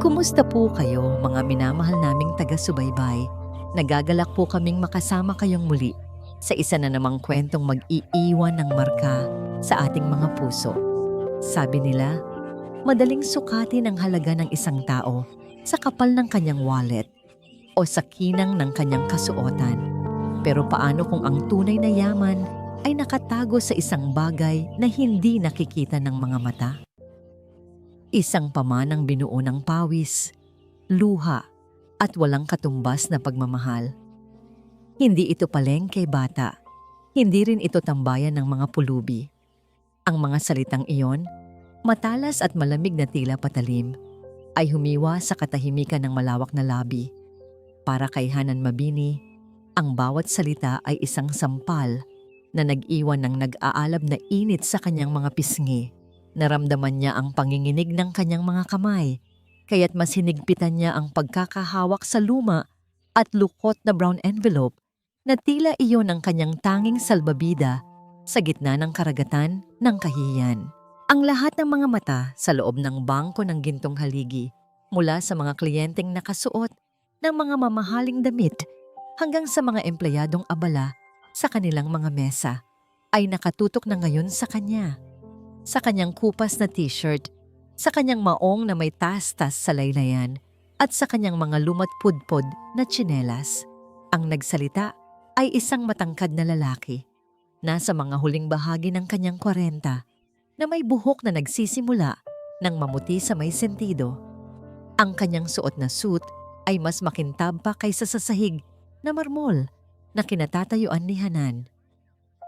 Kumusta po kayo, mga minamahal naming taga-subaybay? Nagagalak po kaming makasama kayong muli sa isa na namang kwentong mag-iiwan ng marka sa ating mga puso. Sabi nila, madaling sukatin ang halaga ng isang tao sa kapal ng kanyang wallet o sa kinang ng kanyang kasuotan. Pero paano kung ang tunay na yaman ay nakatago sa isang bagay na hindi nakikita ng mga mata? Isang pamanang binuo ng pawis, luha, at walang katumbas na pagmamahal. Hindi ito palengke bata, hindi rin ito tambayan ng mga pulubi. Ang mga salitang iyon, matalas at malamig na tila patalim, ay humiwa sa katahimikan ng malawak na labi. Para kay Hanan Mabini, ang bawat salita ay isang sampal na nag-iwan ng nag-aalab na init sa kanyang mga pisngi. Naramdaman niya ang panginginig ng kanyang mga kamay, kaya't mas hinigpitan niya ang pagkakahawak sa luma at lukot na brown envelope na tila iyon ang kanyang tanging salbabida sa gitna ng karagatan ng kahihiyan. Ang lahat ng mga mata sa loob ng bangko ng gintong haligi, mula sa mga kliyenteng nakasuot ng mga mamahaling damit hanggang sa mga empleyadong abala sa kanilang mga mesa, ay nakatutok na ngayon sa kanya. Sa kanyang kupas na t-shirt, sa kanyang maong na may tas-tas sa laylayan, at sa kanyang mga lumat-pudpod na tsinelas. Ang nagsalita ay isang matangkad na lalaki, nasa mga huling bahagi ng kanyang 40, na may buhok na nagsisimula ng mamuti sa may sentido. Ang kanyang suot na suit ay mas makintab pa kaysa sa sahig na marmol na kinatatayuan ni Hanan.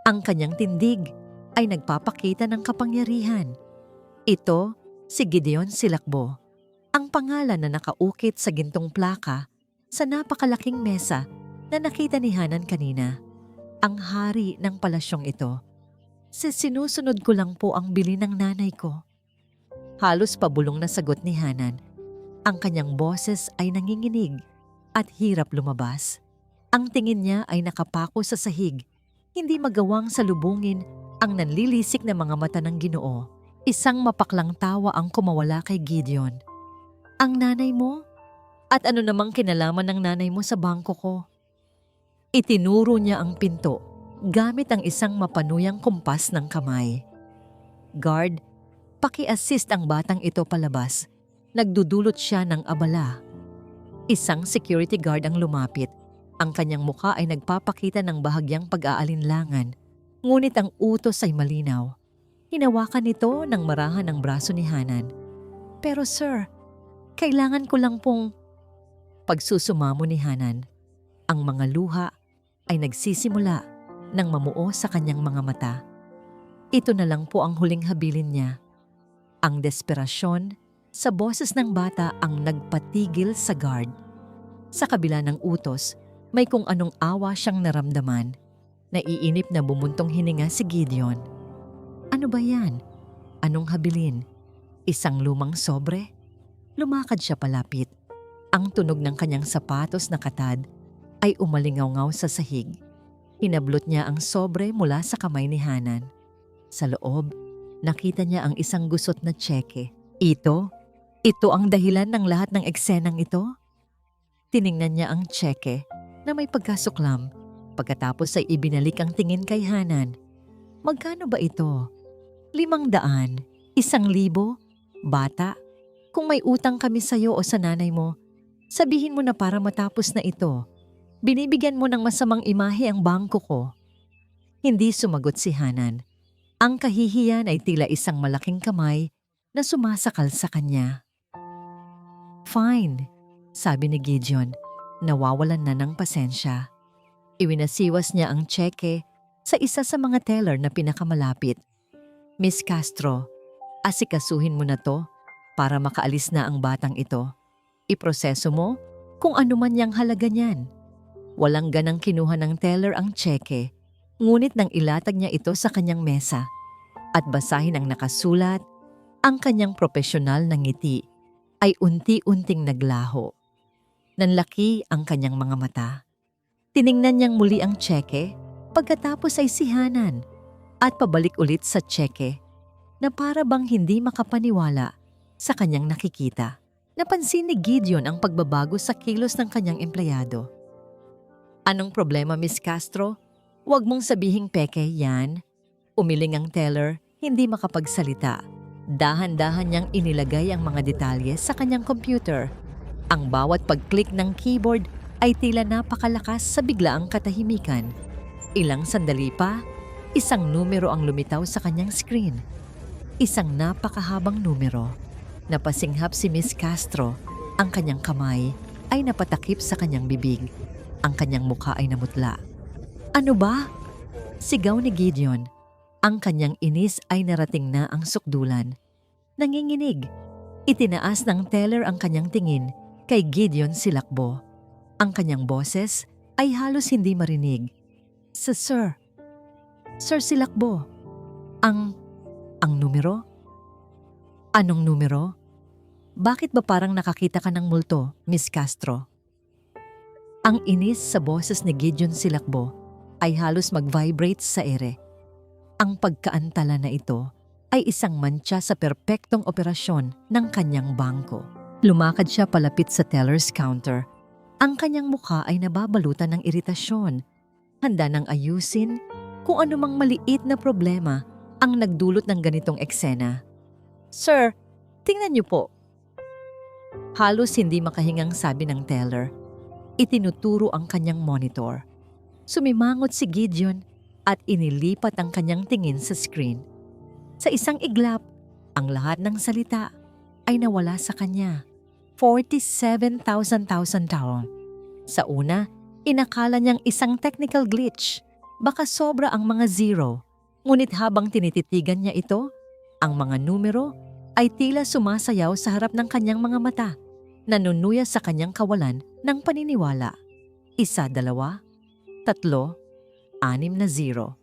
Ang kanyang tindig ay nagpapakita ng kapangyarihan. Ito si Gideon Silakbo, ang pangalan na nakaukit sa gintong plaka sa napakalaking mesa na nakita ni Hanan kanina. Ang hari ng palasyong ito. Sinusunod ko lang po ang bilin ng nanay ko. Halos pabulong na sagot ni Hanan. Ang kanyang boses ay nanginginig at hirap lumabas. Ang tingin niya ay nakapako sa sahig, hindi magawang salubungin ang nanlilisik na mga mata ng Ginoo. Isang mapaklang tawa ang kumawala kay Gideon. Ang nanay mo? At ano namang kinalaman ng nanay mo sa bangko ko? Itinuro niya ang pinto gamit ang isang mapanuyang kumpas ng kamay. Guard, paki-assist ang batang ito palabas. Nagdudulot siya ng abala. Isang security guard ang lumapit. Ang kanyang muka ay nagpapakita ng bahagyang pag-aalinlangan. Ngunit ang utos ay malinaw. Hinawakan nito ng marahan ang braso ni Hanan. Pero sir, kailangan ko lang pong... Pagsusumamo ni Hanan, ang mga luha ay nagsisimula ng mamuo sa kanyang mga mata. Ito na lang po ang huling habilin niya. Ang desperasyon sa boses ng bata ang nagpatigil sa guard. Sa kabila ng utos, may kung anong awa siyang naramdaman. Naiinip na bumuntong hininga si Gideon. Ano ba yan? Anong habilin? Isang lumang sobre? Lumakad siya palapit. Ang tunog ng kanyang sapatos na katad ay umalingaw-ngaw sa sahig. Hinablot niya ang sobre mula sa kamay ni Hanan. Sa loob, nakita niya ang isang gusot na tseke. Ito ang dahilan ng lahat ng eksenang ito? Tiningnan niya ang tseke na may pagkasuklam. Pagkatapos ay ibinalik ang tingin kay Hanan. Magkano ba ito? 500? 1,000? Bata, kung may utang kami sa'yo o sa nanay mo, sabihin mo na para matapos na ito. Binibigyan mo ng masamang imahe ang bangko ko. Hindi sumagot si Hanan. Ang kahihiyan ay tila isang malaking kamay na sumasakal sa kanya. Fine, sabi ni Gideon, nawawalan na ng pasensya. Iwinasiwas niya ang tseke sa isa sa mga teller na pinakamalapit. Miss Castro, asikasuhin mo na to para makaalis na ang batang ito. Iproseso mo kung ano man yang halaga niyan. Walang ganang kinuha ng teller ang tseke, ngunit nang ilatag niya ito sa kanyang mesa at basahin ang nakasulat, ang kanyang propesyonal na ngiti ay unti-unting naglaho. Nanlaki ang kanyang mga mata. Tiningnan niyang muli ang tseke, pagkatapos ay si Hanan at pabalik ulit sa tseke na para bang hindi makapaniwala sa kanyang nakikita. Napansin ni Gideon ang pagbabago sa kilos ng kanyang empleyado. Anong problema, Miss Castro? Huwag mong sabihing peke yan. Umiling ang teller, hindi makapagsalita. Dahan-dahan niyang inilagay ang mga detalye sa kanyang computer. Ang bawat pag-click ng keyboard ay tila napakalakas sa biglaang katahimikan. Ilang sandali pa, isang numero ang lumitaw sa kanyang screen. Isang napakahabang numero. Napasinghap si Miss Castro. Ang kanyang kamay ay napatakip sa kanyang bibig. Ang kanyang mukha ay namutla. Ano ba? Sigaw ni Gideon. Ang kanyang inis ay narating na ang sukdulan. Nanginginig. Itinaas ng teller ang kanyang tingin kay Gideon Silakbo. Ang kanyang boses ay halos hindi marinig. Sir Silakbo. Ang numero? Anong numero? Bakit ba parang nakakita ka ng multo, Miss Castro? Ang inis sa boses ni Gideon Silakbo ay halos mag-vibrate sa ere. Ang pagkaantala na ito ay isang mantsa sa perpektong operasyon ng kanyang bangko. Lumakad siya palapit sa teller's counter. Ang kanyang mukha ay nababalutan ng iritasyon. Handa nang ayusin kung anumang maliit na problema ang nagdulot ng ganitong eksena. Sir, tingnan niyo po. Halos hindi makahingang sabi ng teller. Itinuturo ang kanyang monitor. Sumimangot si Gideon at inilipat ang kanyang tingin sa screen. Sa isang iglap, ang lahat ng salita ay nawala sa kanya. 47,000 taon. Sa una, inakala niyang isang technical glitch. Baka sobra ang mga zero. Ngunit habang tinititigan niya ito, ang mga numero ay tila sumasayaw sa harap ng kanyang mga mata. Nanunuya sa kanyang kawalan ng paniniwala. 1, 2, 3, 6 na 0.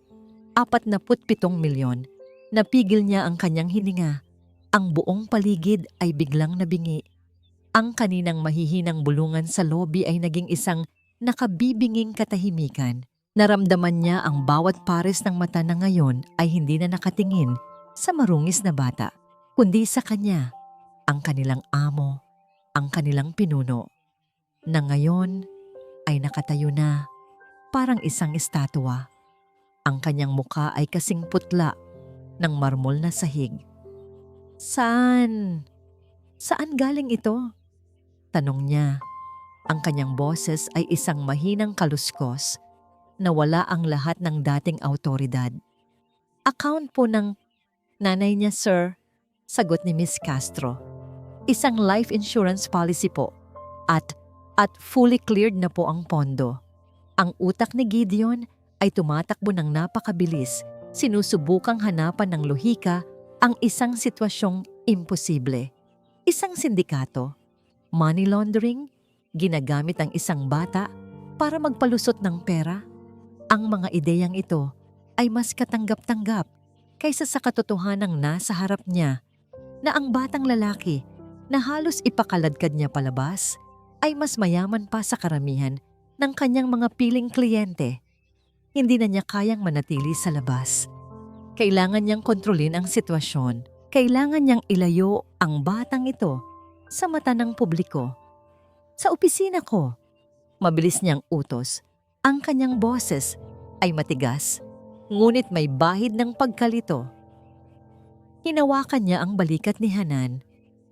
47 milyon. Napigil niya ang kanyang hininga. Ang buong paligid ay biglang nabingi. Ang kaninang mahihinang bulungan sa lobby ay naging isang nakabibinging katahimikan. Naramdaman niya ang bawat pares ng mata na ngayon ay hindi na nakatingin sa marungis na bata, kundi sa kanya, ang kanilang amo, ang kanilang pinuno, na ngayon ay nakatayo na parang isang estatwa. Ang kanyang mukha ay kasing putla ng marmol na sahig. Saan? Saan galing ito? Tanong niya. Ang kanyang boses ay isang mahinang kaluskos na wala ang lahat ng dating awtoridad. Account po ng nanay niya, sir, sagot ni Miss Castro. Isang life insurance policy po at fully cleared na po ang pondo. Ang utak ni Gideon ay tumatakbo ng napakabilis, sinusubukang hanapan ng lohika ang isang sitwasyong imposible. Isang sindikato, money laundering, ginagamit ang isang bata para magpalusot ng pera. Ang mga ideyang ito ay mas katanggap-tanggap kaysa sa katotohanang nasa harap niya na ang batang lalaki na halos ipakaladkad niya palabas ay mas mayaman pa sa karamihan ng kanyang mga piling kliyente. Hindi na niya kayang manatili sa labas. Kailangan niyang kontrolin ang sitwasyon. Kailangan niyang ilayo ang batang ito sa mata ng publiko. Sa opisina ko, mabilis niyang utos. Ang kanyang boses ay matigas, ngunit may bahid ng pagkalito. Hinawakan niya ang balikat ni Hanan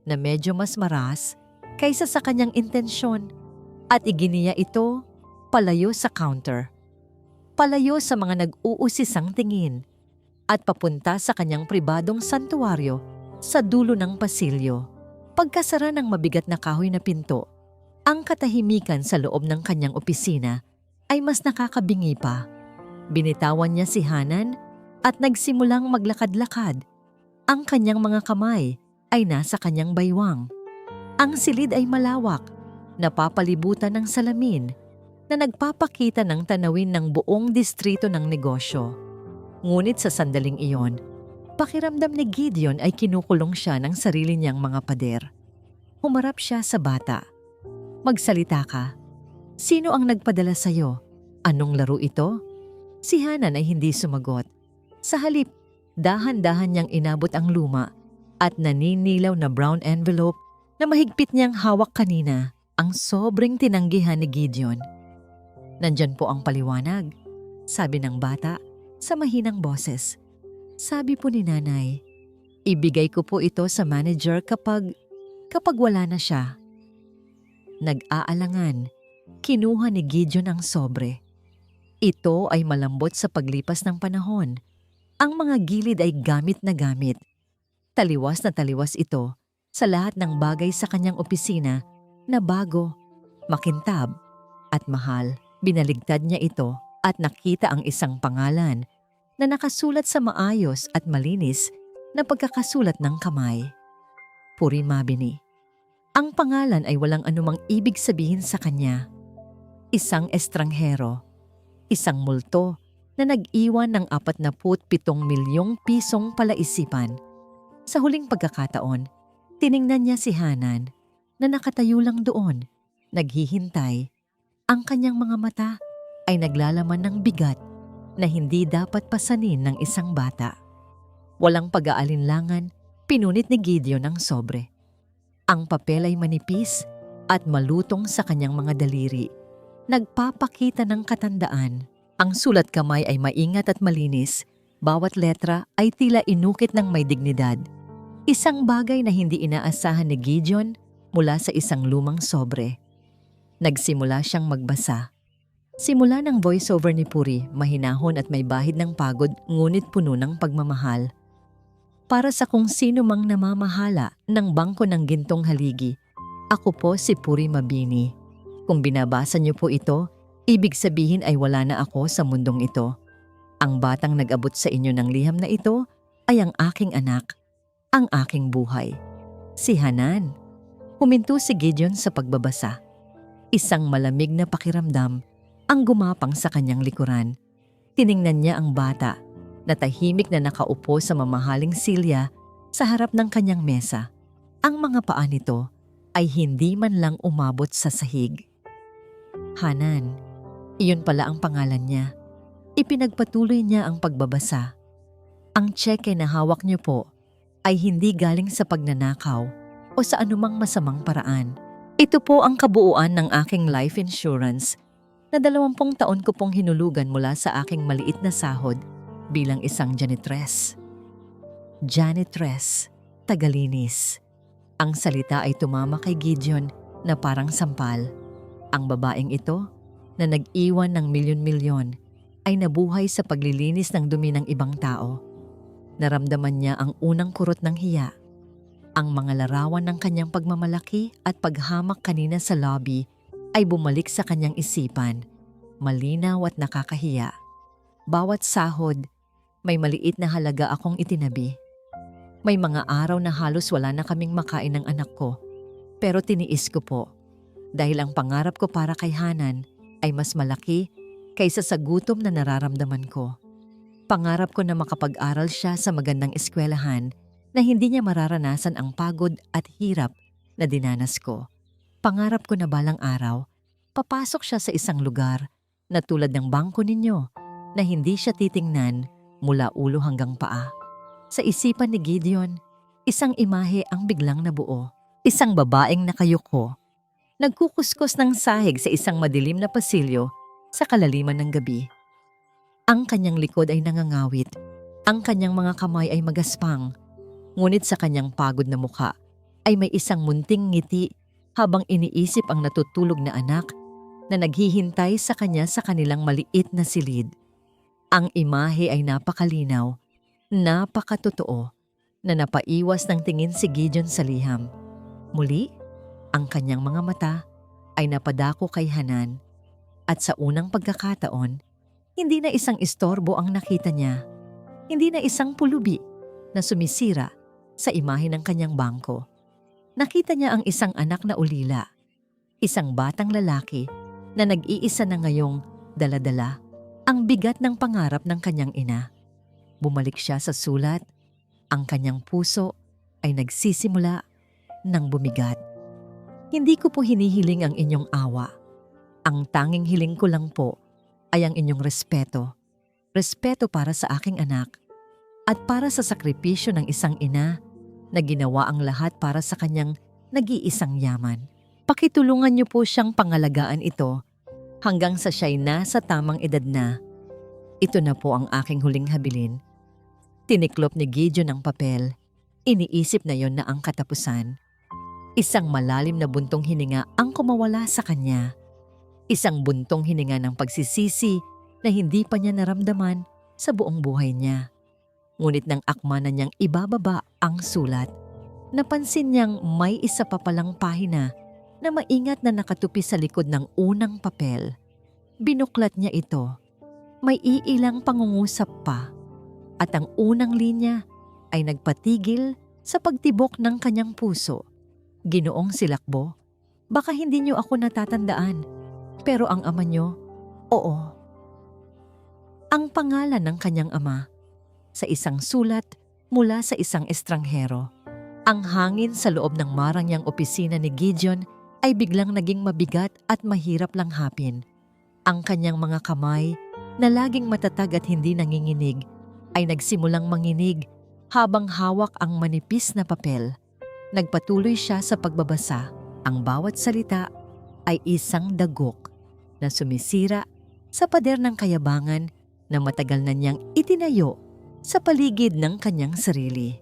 na medyo mas maras kaysa sa kanyang intensyon at iginiya ito palayo sa counter. Palayo sa mga nag-uusisang tingin at papunta sa kanyang pribadong santuwaryo sa dulo ng pasilyo. Pagkasara ng mabigat na kahoy na pinto, ang katahimikan sa loob ng kanyang opisina ay mas nakakabingi pa. Binitawan niya si Hanan at nagsimulang maglakad-lakad. Ang kanyang mga kamay ay nasa kanyang baywang. Ang silid ay malawak, napapalibutan ng salamin na nagpapakita ng tanawin ng buong distrito ng negosyo. Ngunit sa sandaling iyon, pakiramdam ni Gideon ay kinukulong siya ng sarili niyang mga pader. Humarap siya sa bata. Magsalita ka. Sino ang nagpadala sa'yo? Anong laro ito? Si Hanan ay hindi sumagot. Sa halip, dahan-dahan niyang inabot ang luma at naninilaw na brown envelope na mahigpit niyang hawak kanina ang sobrang tinanggihan ni Gideon. "Nandyan po ang paliwanag," sabi ng bata sa mahinang boses. Sabi po ni nanay, "Ibigay ko po ito sa manager kapag wala na siya." Nag-aalangan, kinuha ni Gideon ang sobre. Ito ay malambot sa paglipas ng panahon. Ang mga gilid ay gamit na gamit. Taliwas na taliwas ito sa lahat ng bagay sa kanyang opisina na bago, makintab at mahal. Binaligtad niya ito at nakita ang isang pangalan na nakasulat sa maayos at malinis na pagkakasulat ng kamay. Puri Mabini. Ang pangalan ay walang anumang ibig sabihin sa kanya. Isang estranghero, isang multo na nag-iwan ng 47 milyong pisong palaisipan. Sa huling pagkakataon, tiningnan niya si Hanan na nakatayo lang doon, naghihintay. Ang kanyang mga mata ay naglalaman ng bigat na hindi dapat pasanin ng isang bata. Walang pag-aalinlangan, pinunit ni Gideon ang sobre. Ang papel ay manipis at malutong sa kanyang mga daliri. Nagpapakita ng katandaan. Ang sulat kamay ay maingat at malinis. Bawat letra ay tila inukit ng may dignidad. Isang bagay na hindi inaasahan ni Gideon mula sa isang lumang sobre. Nagsimula siyang magbasa. Simula ng voiceover ni Puri, mahinahon at may bahid ng pagod ngunit puno ng pagmamahal. Para sa kung sino mang namamahala ng bangko ng gintong haligi, ako po si Puri Mabini. Kung binabasa niyo po ito, ibig sabihin ay wala na ako sa mundong ito. Ang batang nag-abot sa inyo ng liham na ito ay ang aking anak, ang aking buhay. Si Hanan. Huminto si Gideon sa pagbabasa. Isang malamig na pakiramdam ang gumapang sa kanyang likuran. Tiningnan niya ang bata na tahimik na nakaupo sa mamahaling silya sa harap ng kanyang mesa. Ang mga paa nito ay hindi man lang umabot sa sahig. Hanan, iyon pala ang pangalan niya. Ipinagpatuloy niya ang pagbabasa. Ang tseke na hawak niyo po ay hindi galing sa pagnanakaw o sa anumang masamang paraan. Ito po ang kabuuan ng aking life insurance na 20 taon ko pong hinulugan mula sa aking maliit na sahod bilang isang janitress. Janitress, tagalinis. Ang salita ay tumama kay Gideon na parang sampal. Ang babaeng ito na nag-iwan ng milyon-milyon ay nabuhay sa paglilinis ng dumi ng ibang tao. Naramdaman niya ang unang kurot ng hiya. Ang mga larawan ng kanyang pagmamalaki at paghamak kanina sa lobby ay bumalik sa kanyang isipan, malinaw at nakakahiya. Bawat sahod, may maliit na halaga akong itinabi. May mga araw na halos wala na kaming makain ng anak ko, pero tiniis ko po dahil ang pangarap ko para kay Hanan ay mas malaki kaysa sa gutom na nararamdaman ko. Pangarap ko na makapag-aral siya sa magandang eskwelahan na hindi niya mararanasan ang pagod at hirap na dinanas ko. Pangarap ko na balang araw, papasok siya sa isang lugar na tulad ng bangko ninyo na hindi siya titingnan mula ulo hanggang paa. Sa isipan ni Gideon, isang imahe ang biglang nabuo. Isang babaeng nakayuko, nagkukuskos ng sahig sa isang madilim na pasilyo sa kalaliman ng gabi. Ang kanyang likod ay nangangawit, ang kanyang mga kamay ay magaspang, ngunit sa kanyang pagod na mukha ay may isang munting ngiti habang iniisip ang natutulog na anak na naghihintay sa kanya sa kanilang maliit na silid. Ang imahe ay napakalinaw, napakatotoo, na napaiwas ng tingin si Gideon sa liham. Muli, ang kanyang mga mata ay napadako kay Hanan at sa unang pagkakataon, hindi na isang istorbo ang nakita niya, hindi na isang pulubi na sumisira sa imahe ng kanyang bangko. Nakita niya ang isang anak na ulila, isang batang lalaki na nag-iisa na ngayong dala-dala ang bigat ng pangarap ng kanyang ina. Bumalik siya sa sulat, ang kanyang puso ay nagsisimula ng bumigat. Hindi ko po hinihiling ang inyong awa. Ang tanging hiling ko lang po ay ang inyong respeto. Respeto para sa aking anak at para sa sakripisyo ng isang ina na ginawa ang lahat para sa kanyang nag-iisang yaman. Pakitulungan niyo po siyang pangalagaan ito hanggang sa siya'y nasa tamang edad na. Ito na po ang aking huling habilin. Tiniklop ni Gideon ang papel. Iniisip na yon na ang katapusan. Isang malalim na buntong hininga ang kumawala sa kanya. Isang buntong hininga ng pagsisisi na hindi pa niya naramdaman sa buong buhay niya. Ngunit nang akma na niyang ibababa ang sulat, napansin niyang may isa pa palang pahina na maingat na nakatupi sa likod ng unang papel. Binuklat niya ito. May iilang pangungusap pa. At ang unang linya ay nagpatigil sa pagtibok ng kanyang puso. Ginoong Silakbo, baka hindi niyo ako natatandaan, pero ang ama niyo, oo. Ang pangalan ng kanyang ama, sa isang sulat mula sa isang estranghero. Ang hangin sa loob ng marangyang opisina ni Gideon ay biglang naging mabigat at mahirap langhapin. Ang kanyang mga kamay, na laging matatag at hindi nanginginig, ay nagsimulang manginig habang hawak ang manipis na papel. Nagpatuloy siya sa pagbabasa. Ang bawat salita ay isang dagok na sumisira sa pader ng kayabangan na matagal na niyang itinayo sa paligid ng kanyang sarili.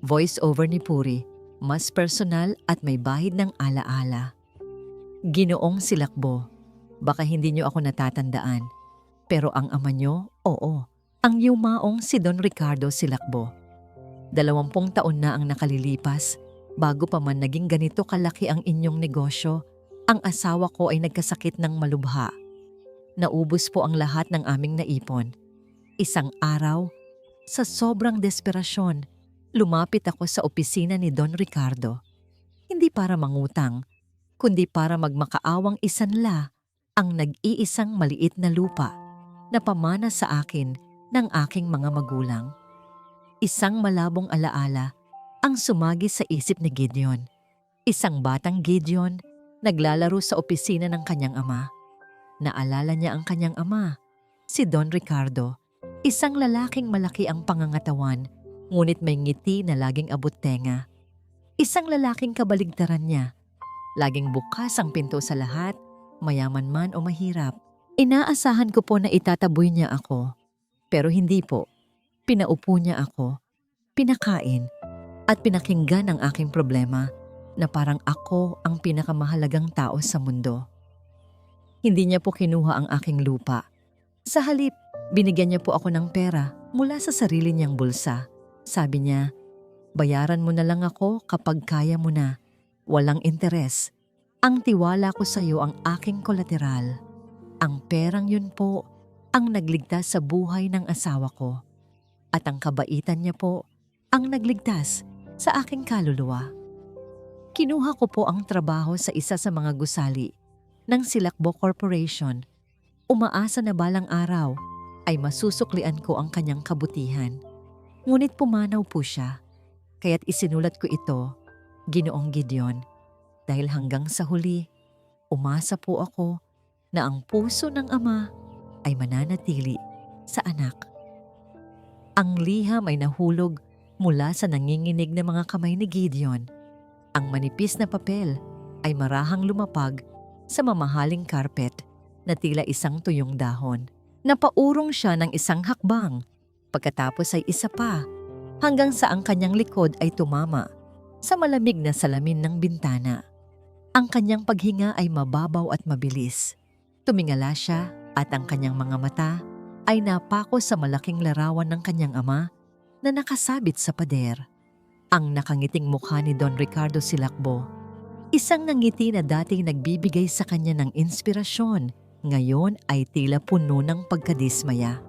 Voice over ni Puri, mas personal at may bahid ng alaala. Ginoong Silakbo, baka hindi niyo ako natatandaan, pero ang ama niyo, oo, ang yumaong si Don Ricardo Silakbo. 20 taon na ang nakalilipas bago pa man naging ganito kalaki ang inyong negosyo. Ang asawa ko ay nagkasakit ng malubha. Naubos po ang lahat ng aming naipon. Isang araw, sa sobrang desperasyon, lumapit ako sa opisina ni Don Ricardo. Hindi para mangutang, kundi para magmakaawang isanla ang nag-iisang maliit na lupa na pamana sa akin ng aking mga magulang. Isang malabong alaala ang sumagi sa isip ni Gideon. Isang batang Gideon naglalaro sa opisina ng kanyang ama. Naalala niya ang kanyang ama, si Don Ricardo. Isang lalaking malaki ang pangangatawan, ngunit may ngiti na laging abot tenga. Isang lalaking kabaligtaran niya. Laging bukas ang pinto sa lahat, mayaman man o mahirap. Inaasahan ko po na itataboy niya ako. Pero hindi po. Pinaupo niya ako, pinakain, at pinakinggan ang aking problema na parang ako ang pinakamahalagang tao sa mundo. Hindi niya po kinuha ang aking lupa. Sa halip, binigyan niya po ako ng pera mula sa sarili niyang bulsa. Sabi niya, bayaran mo na lang ako kapag kaya mo na. Walang interes. Ang tiwala ko sa iyo ang aking kolateral. Ang perang yun po ang nagligtas sa buhay ng asawa ko. At ang kabaitan niya po ang nagligtas sa aking kaluluwa. Kinuha ko po ang trabaho sa isa sa mga gusali ng Silakbo Corporation. Umaasa na balang araw ay masusuklian ko ang kanyang kabutihan. Ngunit pumanaw po siya, kaya't isinulat ko ito, Ginoong Gideon, dahil hanggang sa huli, umasa po ako na ang puso ng ama ay mananatili sa anak. Ang liham ay nahulog mula sa nanginginig na mga kamay ni Gideon. Ang manipis na papel ay marahang lumapag sa mamahaling karpet na tila isang tuyong dahon. Napaurong siya ng isang hakbang, pagkatapos ay isa pa, hanggang sa ang kanyang likod ay tumama sa malamig na salamin ng bintana. Ang kanyang paghinga ay mababaw at mabilis. Tumingala siya at ang kanyang mga mata ay napako sa malaking larawan ng kanyang ama na nakasabit sa pader. Ang nakangiting mukha ni Don Ricardo Silakbo, isang nangiti na dati nagbibigay sa kanya ng inspirasyon, ngayon ay tila puno ng pagkadismaya.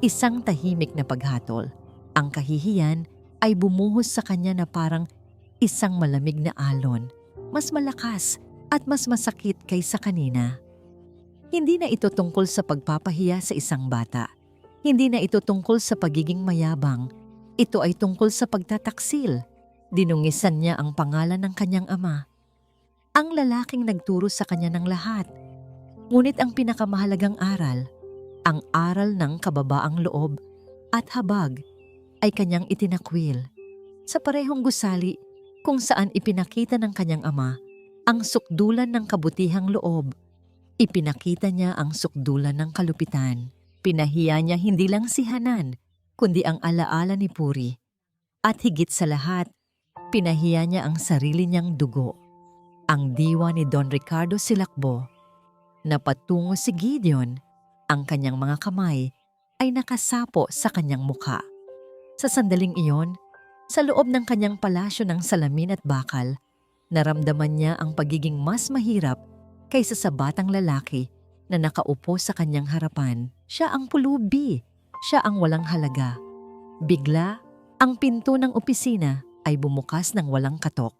Isang tahimik na paghatol. Ang kahihiyan ay bumuhos sa kanya na parang isang malamig na alon, mas malakas at mas masakit kaysa kanina. Hindi na ito tungkol sa pagpapahiya sa isang bata. Hindi na ito tungkol sa pagiging mayabang. Ito ay tungkol sa pagtataksil. Dinungisan niya ang pangalan ng kanyang ama. Ang lalaking nagturo sa kanya ng lahat. Ngunit ang pinakamahalagang aral, ang aral ng kababaang loob at habag, ay kanyang itinakwil. Sa parehong gusali, kung saan ipinakita ng kanyang ama ang sukdulan ng kabutihang loob. Ipinakita niya ang sukdulan ng kalupitan. Pinahiya niya hindi lang si Hanan, kundi ang alaala ni Puri. At higit sa lahat, pinahiya niya ang sarili niyang dugo. Ang diwa ni Don Ricardo Silakbo. Napatungo si Gideon, ang kanyang mga kamay ay nakasapo sa kanyang mukha. Sa sandaling iyon, sa loob ng kanyang palasyo ng salamin at bakal, naramdaman niya ang pagiging mas mahirap kaysa sa batang lalaki na nakaupo sa kanyang harapan. Siya ang pulubi, siya ang walang halaga. Bigla, ang pinto ng opisina ay bumukas ng walang katok.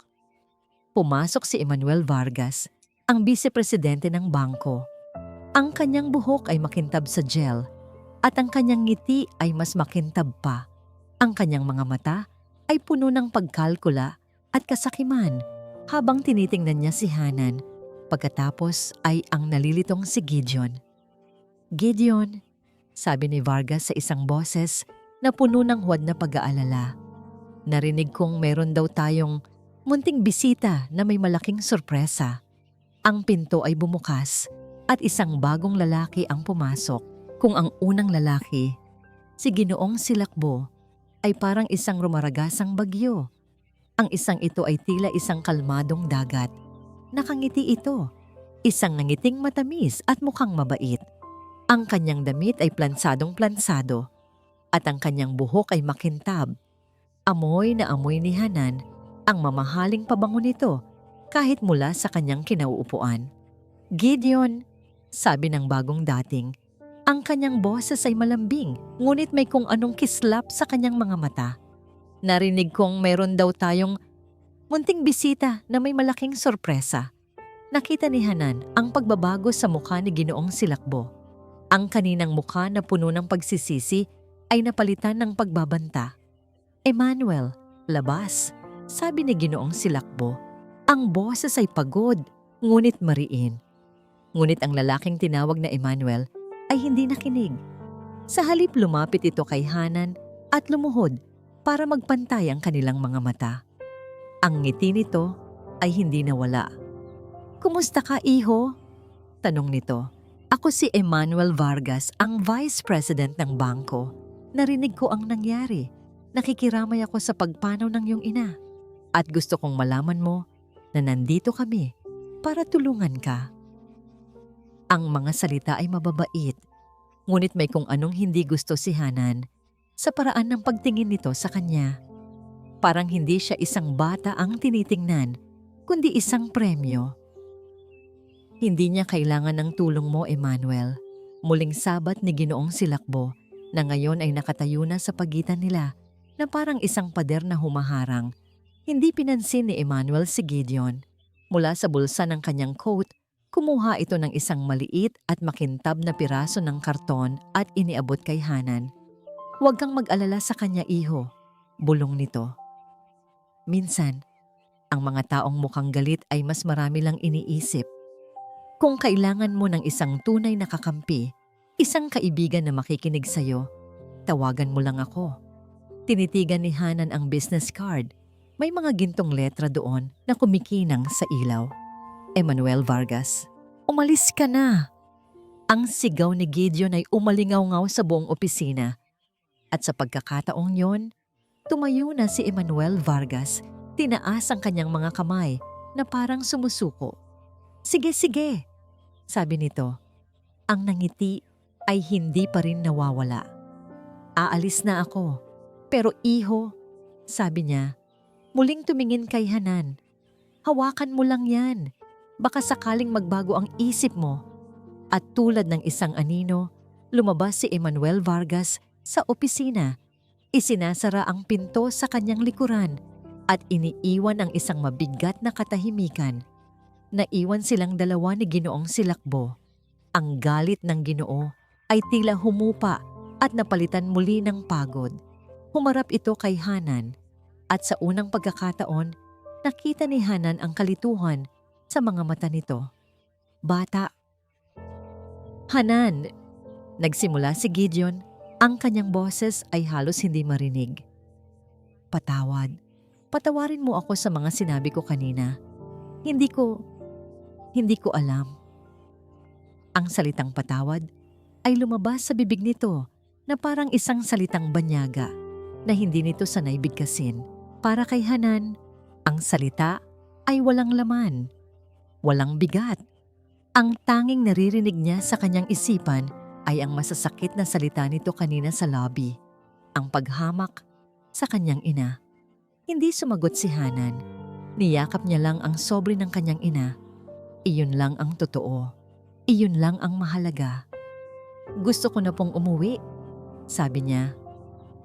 Pumasok si Emmanuel Vargas, ang vice-presidente ng bangko. Ang kanyang buhok ay makintab sa gel at ang kanyang ngiti ay mas makintab pa. Ang kanyang mga mata ay puno ng pagkalkula at kasakiman habang tinitingnan niya si Hanan. Pagkatapos ay ang nalilitong si Gideon. "Gideon," sabi ni Vargas sa isang boses na puno ng huwad na pag-aalala. "Narinig kong meron daw tayong munting bisita na may malaking sorpresa." Ang pinto ay bumukas at isang bagong lalaki ang pumasok. Kung ang unang lalaki, si Ginoong Silakbo, ay parang isang rumaragasang bagyo. Ang isang ito ay tila isang kalmadong dagat. Nakangiti ito, isang nangiting matamis at mukhang mabait. Ang kanyang damit ay plansadong-plansado at ang kanyang buhok ay makintab. Amoy na amoy ni Hanan ang mamahaling pabango nito kahit mula sa kanyang kinauupuan. "Gideon," sabi ng bagong dating. Ang kanyang boses ay malambing, ngunit may kung anong kislap sa kanyang mga mata. "Narinig kong meron daw tayong munting bisita na may malaking sorpresa." Nakita ni Hanan ang pagbabago sa mukha ni Ginoong Silakbo. Ang kaninang mukha na puno ng pagsisisi ay napalitan ng pagbabanta. "Emmanuel, labas," sabi ni Ginoong Silakbo. Ang boses ay pagod, ngunit mariin. Ngunit ang lalaking tinawag na Emmanuel ay hindi nakinig. Sa halip lumapit ito kay Hanan at lumuhod para magpantay ang kanilang mga mata. Ang ngiti nito ay hindi nawala. "Kumusta ka, iho?" tanong nito. "Ako si Emmanuel Vargas, ang Vice President ng bangko. Narinig ko ang nangyari. Nakikiramay ako sa pagpanaw ng iyong ina. At gusto kong malaman mo na nandito kami para tulungan ka." Ang mga salita ay mababait, ngunit may kung anong hindi gusto si Hanan sa paraan ng pagtingin nito sa kanya. Parang hindi siya isang bata ang tinitingnan, kundi isang premyo. "Hindi niya kailangan ng tulong mo, Emmanuel." Muling sabat ni Ginoong Silakbo na ngayon ay nakatayo na sa pagitan nila na parang isang pader na humaharang. Hindi pinansin ni Emmanuel si Gideon. Mula sa bulsa ng kanyang coat, kumuha ito ng isang maliit at makintab na piraso ng karton at iniabot kay Hanan. "Huwag kang mag-alala sa kanya, iho," bulong nito. Minsan, ang mga taong mukhang galit ay mas marami lang iniisip. Kung kailangan mo ng isang tunay na kakampi, isang kaibigan na makikinig sa'yo, tawagan mo lang ako. Tinitigan ni Hanan ang business card. May mga gintong letra doon na kumikinang sa ilaw. "Emmanuel Vargas, umalis ka na." Ang sigaw ni Gideon ay umalingaw-ngaw sa buong opisina. At sa pagkakataong yon, tumayo na si Emmanuel Vargas, tinaas ang kanyang mga kamay na parang sumusuko. "Sige, sabi nito. Ang nangiti ay hindi pa rin nawawala. "Aalis na ako, pero iho," sabi niya, muling tumingin kay Hanan. "Hawakan mo lang yan. Baka sakaling magbago ang isip mo." At tulad ng isang anino, lumabas si Emmanuel Vargas sa opisina. Isinasara ang pinto sa kanyang likuran at iniiwan ang isang mabigat na katahimikan. Naiwan silang dalawa ni Ginoong Silakbo. Ang galit ng Ginoo ay tila humupa at napalitan muli ng pagod. Humarap ito kay Hanan at sa unang pagkakataon, nakita ni Hanan ang kalituhan sa mga mata nito. "Bata." "Hanan," nagsimula si Gideon, ang kanyang boses ay halos hindi marinig. "Patawad. Patawarin mo ako sa mga sinabi ko kanina. Hindi ko alam. Ang salitang patawad ay lumabas sa bibig nito na parang isang salitang banyaga na hindi nito sanay bigkasin. Para kay Hanan, ang salita ay walang laman, walang bigat. Ang tanging naririnig niya sa kanyang isipan ay ang masasakit na salita nito kanina sa lobby, ang paghamak sa kanyang ina. Hindi sumagot si Hanan. Niyakap niya lang ang sobre ng kanyang ina. Iyon lang ang totoo. Iyon lang ang mahalaga. Gusto ko na pong umuwi, sabi niya.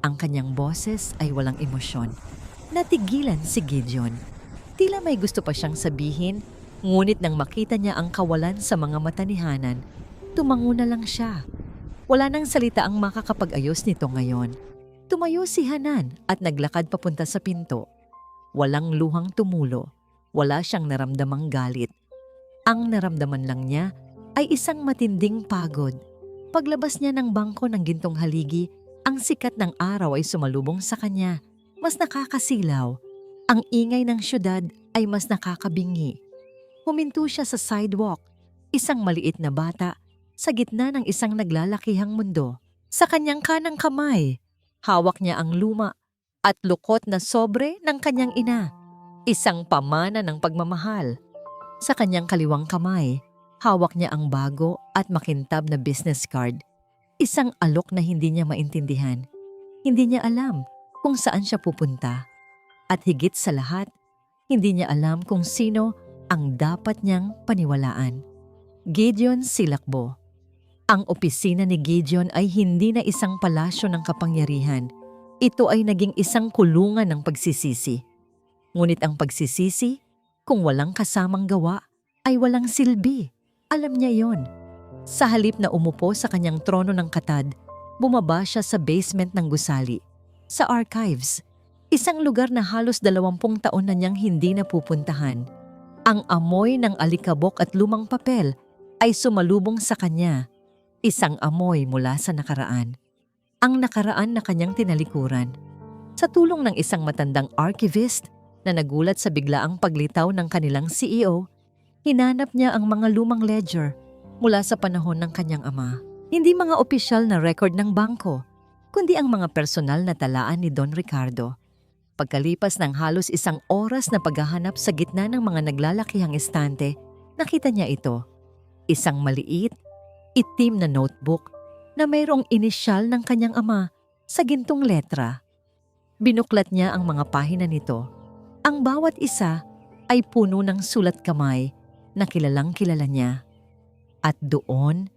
Ang kanyang boses ay walang emosyon. Natigilan si Gideon. Tila may gusto pa siyang sabihin, ngunit nang makita niya ang kawalan sa mga mata ni Hanan, tumango na lang siya. Wala nang salita ang makakapag-ayos nito ngayon. Tumayo si Hanan at naglakad papunta sa pinto. Walang luhang tumulo. Wala siyang naramdamang galit. Ang naramdaman lang niya ay isang matinding pagod. Paglabas niya ng bangko ng gintong haligi, ang sikat ng araw ay sumalubong sa kanya. Mas nakakasilaw. Ang ingay ng syudad ay mas nakakabingi. Huminto siya sa sidewalk, isang maliit na bata, sa gitna ng isang naglalakihang mundo. Sa kanyang kanang kamay, hawak niya ang luma at lukot na sobre ng kanyang ina, isang pamana ng pagmamahal. Sa kanyang kaliwang kamay, hawak niya ang bago at makintab na business card, isang alok na hindi niya maintindihan. Hindi niya alam kung saan siya pupunta. At higit sa lahat, hindi niya alam kung sino ang dapat niyang paniwalaan. Gideon Silakbo. Ang opisina ni Gideon ay hindi na isang palasyo ng kapangyarihan. Ito ay naging isang kulungan ng pagsisisi. Ngunit ang pagsisisi, kung walang kasamang gawa, ay walang silbi. Alam niya yon. Sa halip na umupo sa kanyang trono ng katad, bumaba siya sa basement ng gusali, sa archives, isang lugar na halos 20 taon na niyang hindi napupuntahan. Ang amoy ng alikabok at lumang papel ay sumalubong sa kanya. Isang amoy mula sa nakaraan. Ang nakaraan na kanyang tinalikuran. Sa tulong ng isang matandang archivist na nagulat sa biglaang paglitaw ng kanilang CEO, hinanap niya ang mga lumang ledger mula sa panahon ng kanyang ama. Hindi mga opisyal na record ng bangko, kundi ang mga personal na talaan ni Don Ricardo. Pagkalipas ng halos 1 oras na paghahanap sa gitna ng mga naglalakihang estante, nakita niya ito. Isang maliit, itim na notebook na mayroong inisyal ng kanyang ama sa gintong letra. Binuklat niya ang mga pahina nito. Ang bawat isa ay puno ng sulat kamay na kilalang kilala niya. At doon,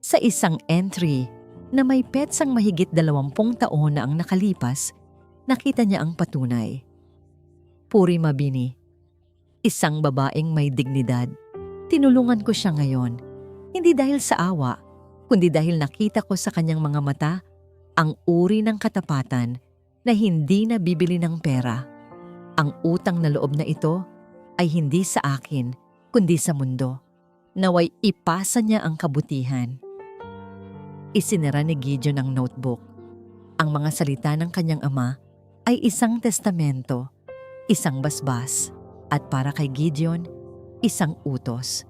sa isang entry na may petsang mahigit 20 taon na ang nakalipas, nakita niya ang patunay. Puri Mabini, isang babaeng may dignidad. Tinulungan ko siya ngayon. Hindi dahil sa awa, kundi dahil nakita ko sa kanyang mga mata ang uri ng katapatan na hindi na bibili ng pera. Ang utang na loob na ito ay hindi sa akin, kundi sa mundo. Naway ipasa niya ang kabutihan. Isinara ni Gideon ang notebook. Ang mga salita ng kanyang ama ay isang testamento, isang basbas, at para kay Gideon, isang utos.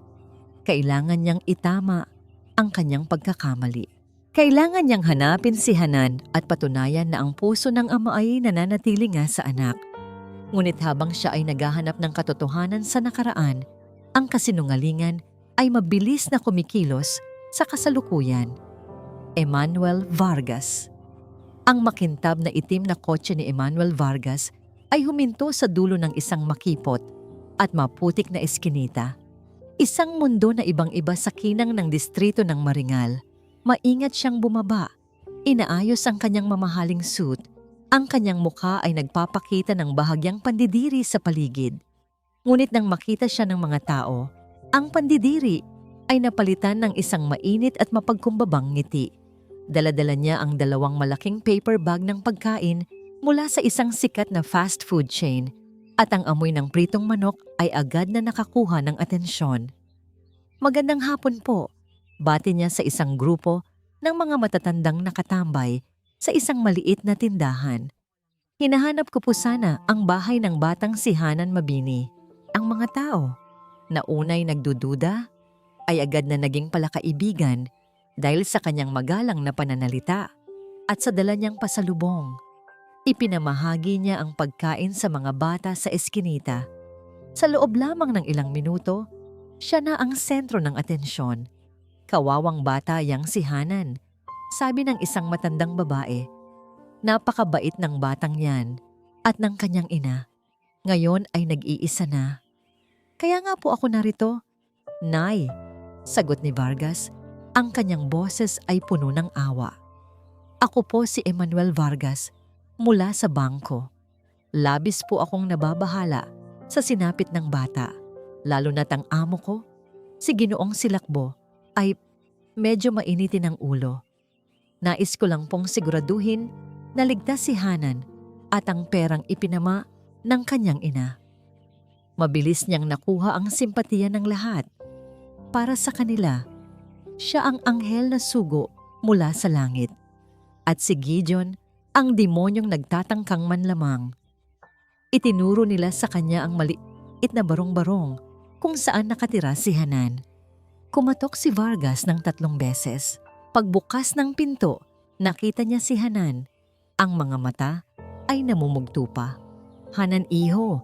Kailangan niyang itama ang kanyang pagkakamali. Kailangan niyang hanapin si Hanan at patunayan na ang puso ng ama ay nananatili nga sa anak. Ngunit habang siya ay naghahanap ng katotohanan sa nakaraan, ang kasinungalingan ay mabilis na kumikilos sa kasalukuyan. Emmanuel Vargas. Ang makintab na itim na kotse ni Emmanuel Vargas ay huminto sa dulo ng isang makipot at maputik na eskinita. Isang mundo na ibang-iba sa kinang ng distrito ng Maringal. Maingat siyang bumaba. Inaayos ang kanyang mamahaling suit. Ang kanyang mukha ay nagpapakita ng bahagyang pandidiri sa paligid. Ngunit nang makita siya ng mga tao, ang pandidiri ay napalitan ng isang mainit at mapagkumbabang ngiti. Dala-dala niya ang 2 malaking paper bag ng pagkain mula sa isang sikat na fast food chain. At ang amoy ng pritong manok ay agad na nakakuha ng atensyon. Magandang hapon po, bati niya sa isang grupo ng mga matatandang nakatambay sa isang maliit na tindahan. Hinahanap ko po sana ang bahay ng batang si Hanan Mabini. Ang mga tao na unay nagdududa ay agad na naging palakaibigan dahil sa kanyang magalang na pananalita at sa dala niyang pasalubong. Ipinamahagi niya ang pagkain sa mga bata sa eskinita. Sa loob lamang ng ilang minuto, siya na ang sentro ng atensyon. Kawawang bata yang si Hanan, sabi ng isang matandang babae. Napakabait ng batang yan at ng kanyang ina. Ngayon ay nag-iisa na. Kaya nga po ako narito. Nay, sagot ni Vargas, ang kanyang boses ay puno ng awa. Ako po si Emmanuel Vargas mula sa bangko. Labis po akong nababahala sa sinapit ng bata, lalo na't ang amo ko, si Ginoong Silakbo, ay medyo mainitin ang ulo. Nais ko lang pong siguraduhin na ligtas si Hanan at ang perang ipinama ng kanyang ina. Mabilis niyang nakuha ang simpatiya ng lahat. Para sa kanila, siya ang anghel na sugo mula sa langit. At si Gideon, ang demonyong nagtatangkang manlamang. Itinuro nila sa kanya ang maliit na barong-barong kung saan nakatira si Hanan. Kumatok si Vargas ng 3 beses. Pagbukas ng pinto, nakita niya si Hanan. Ang mga mata ay namumugto pa. Hanan, iho,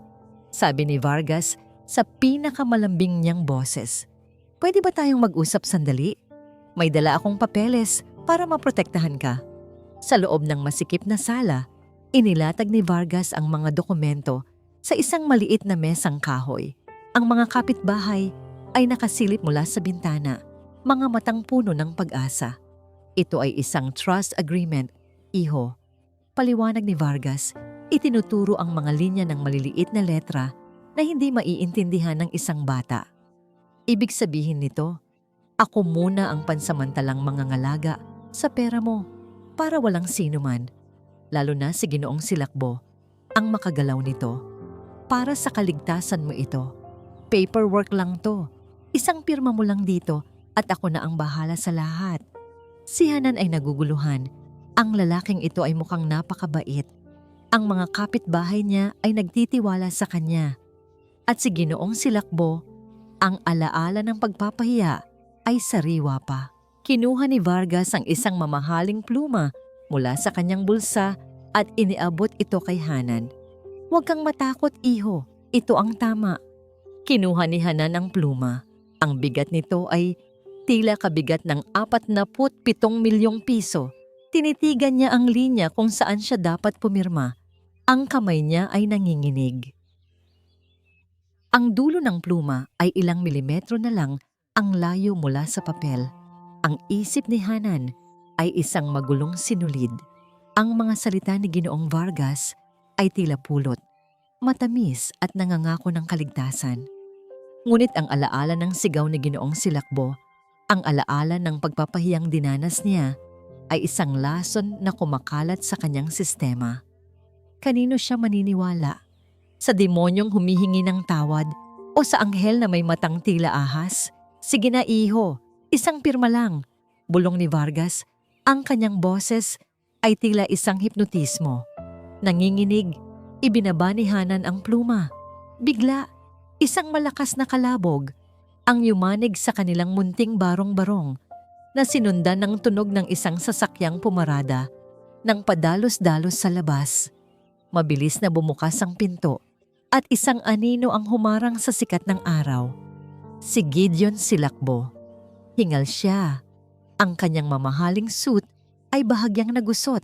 sabi ni Vargas sa pinakamalambing niyang boses. Pwede ba tayong mag-usap sandali? May dala akong papeles para maprotektahan ka. Sa loob ng masikip na sala, inilatag ni Vargas ang mga dokumento sa isang maliit na mesang kahoy. Ang mga kapitbahay ay nakasilip mula sa bintana, mga matang puno ng pag-asa. Ito ay isang trust agreement, iho. Paliwanag ni Vargas, itinuturo ang mga linya ng maliliit na letra na hindi maiintindihan ng isang bata. Ibig sabihin nito, ako muna ang pansamantalang mangangalaga sa pera mo para walang sino man, lalo na si Ginoong Silakbo, ang makagalaw nito. Para sa kaligtasan mo ito. Paperwork lang to. Isang pirma mo lang dito at ako na ang bahala sa lahat. Si Hanan ay naguguluhan. Ang lalaking ito ay mukhang napakabait. Ang mga kapitbahay niya ay nagtitiwala sa kanya. At si Ginoong Silakbo, ang alaala ng pagpapahiya ay sariwa pa. Kinuha ni Vargas ang isang mamahaling pluma mula sa kanyang bulsa at iniabot ito kay Hanan. Huwag kang matakot, iho. Ito ang tama. Kinuha ni Hanan ang pluma. Ang bigat nito ay tila kabigat ng 47 milyong piso. Tinitigan niya ang linya kung saan siya dapat pumirma. Ang kamay niya ay nanginginig. Ang dulo ng pluma ay ilang milimetro na lang ang layo mula sa papel. Ang isip ni Hanan ay isang magulong sinulid. Ang mga salita ni Ginoong Vargas ay tila pulot, matamis at nangangako ng kaligtasan. Ngunit ang alaala ng sigaw ni Ginoong Silakbo, ang alaala ng pagpapahiyang dinanas niya, ay isang lason na kumakalat sa kanyang sistema. Kanino siya maniniwala? Sa demonyong humihingi ng tawad o sa anghel na may matang tila ahas? Sige na, iho, isang pirma lang. Bulong ni Vargas, ang kanyang boses ay tila isang hipnotismo. Nanginginig, ibinaba ni Hanan ang pluma. Bigla, isang malakas na kalabog ang yumanig sa kanilang munting barong-barong na sinundan ng tunog ng isang sasakyang pumarada ng padalos-dalos sa labas. Mabilis na bumukas ang pinto at isang anino ang humarang sa sikat ng araw. Si Gideon Silakbo. Hingal siya. Ang kanyang mamahaling suit ay bahagyang nagusot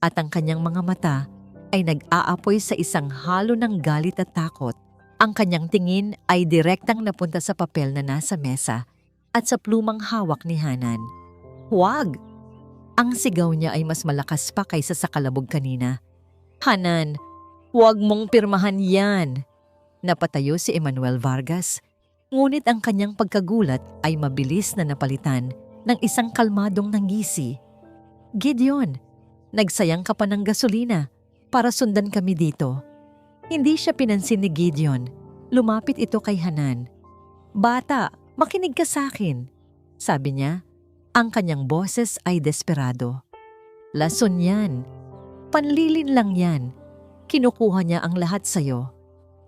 at ang kanyang mga mata ay nag-aapoy sa isang halo ng galit at takot. Ang kanyang tingin ay direktang napunta sa papel na nasa mesa at sa plumang hawak ni Hanan. Huwag! Ang sigaw niya ay mas malakas pa kaysa sa kalabog kanina. Hanan, huwag mong pirmahan yan! Napatayo si Emmanuel Vargas, ngunit ang kanyang pagkagulat ay mabilis na napalitan ng isang kalmadong nanggisi. Gideon, nagsayang ka pa ng gasolina para sundan kami dito. Hindi siya pinansin ni Gideon. Lumapit ito kay Hanan. Bata, makinig ka sa akin, sabi niya. Ang kanyang boses ay desperado. Lason yan. Panlilin lang yan. Kinukuha niya ang lahat sa'yo.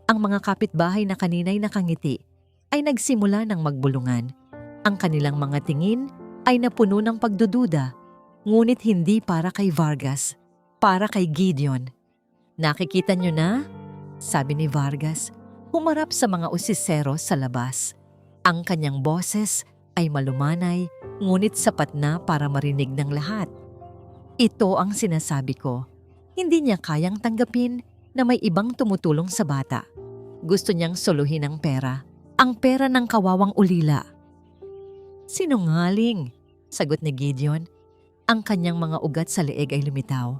Ang mga kapitbahay na kanina'y nakangiti ay nagsimula ng magbulungan. Ang kanilang mga tingin ay napuno ng pagdududa, ngunit hindi para kay Vargas, para kay Gideon. "Nakikita niyo na?" sabi ni Vargas, humarap sa mga usisero sa labas. Ang kanyang boses ay malumanay, ngunit sapat na para marinig ng lahat. "Ito ang sinasabi ko." Hindi niya kayang tanggapin na may ibang tumutulong sa bata. Gusto niyang soluhin ang pera ng kawawang ulila. "Sinungaling," sagot ni Gideon. Ang kanyang mga ugat sa leeg ay lumitaw.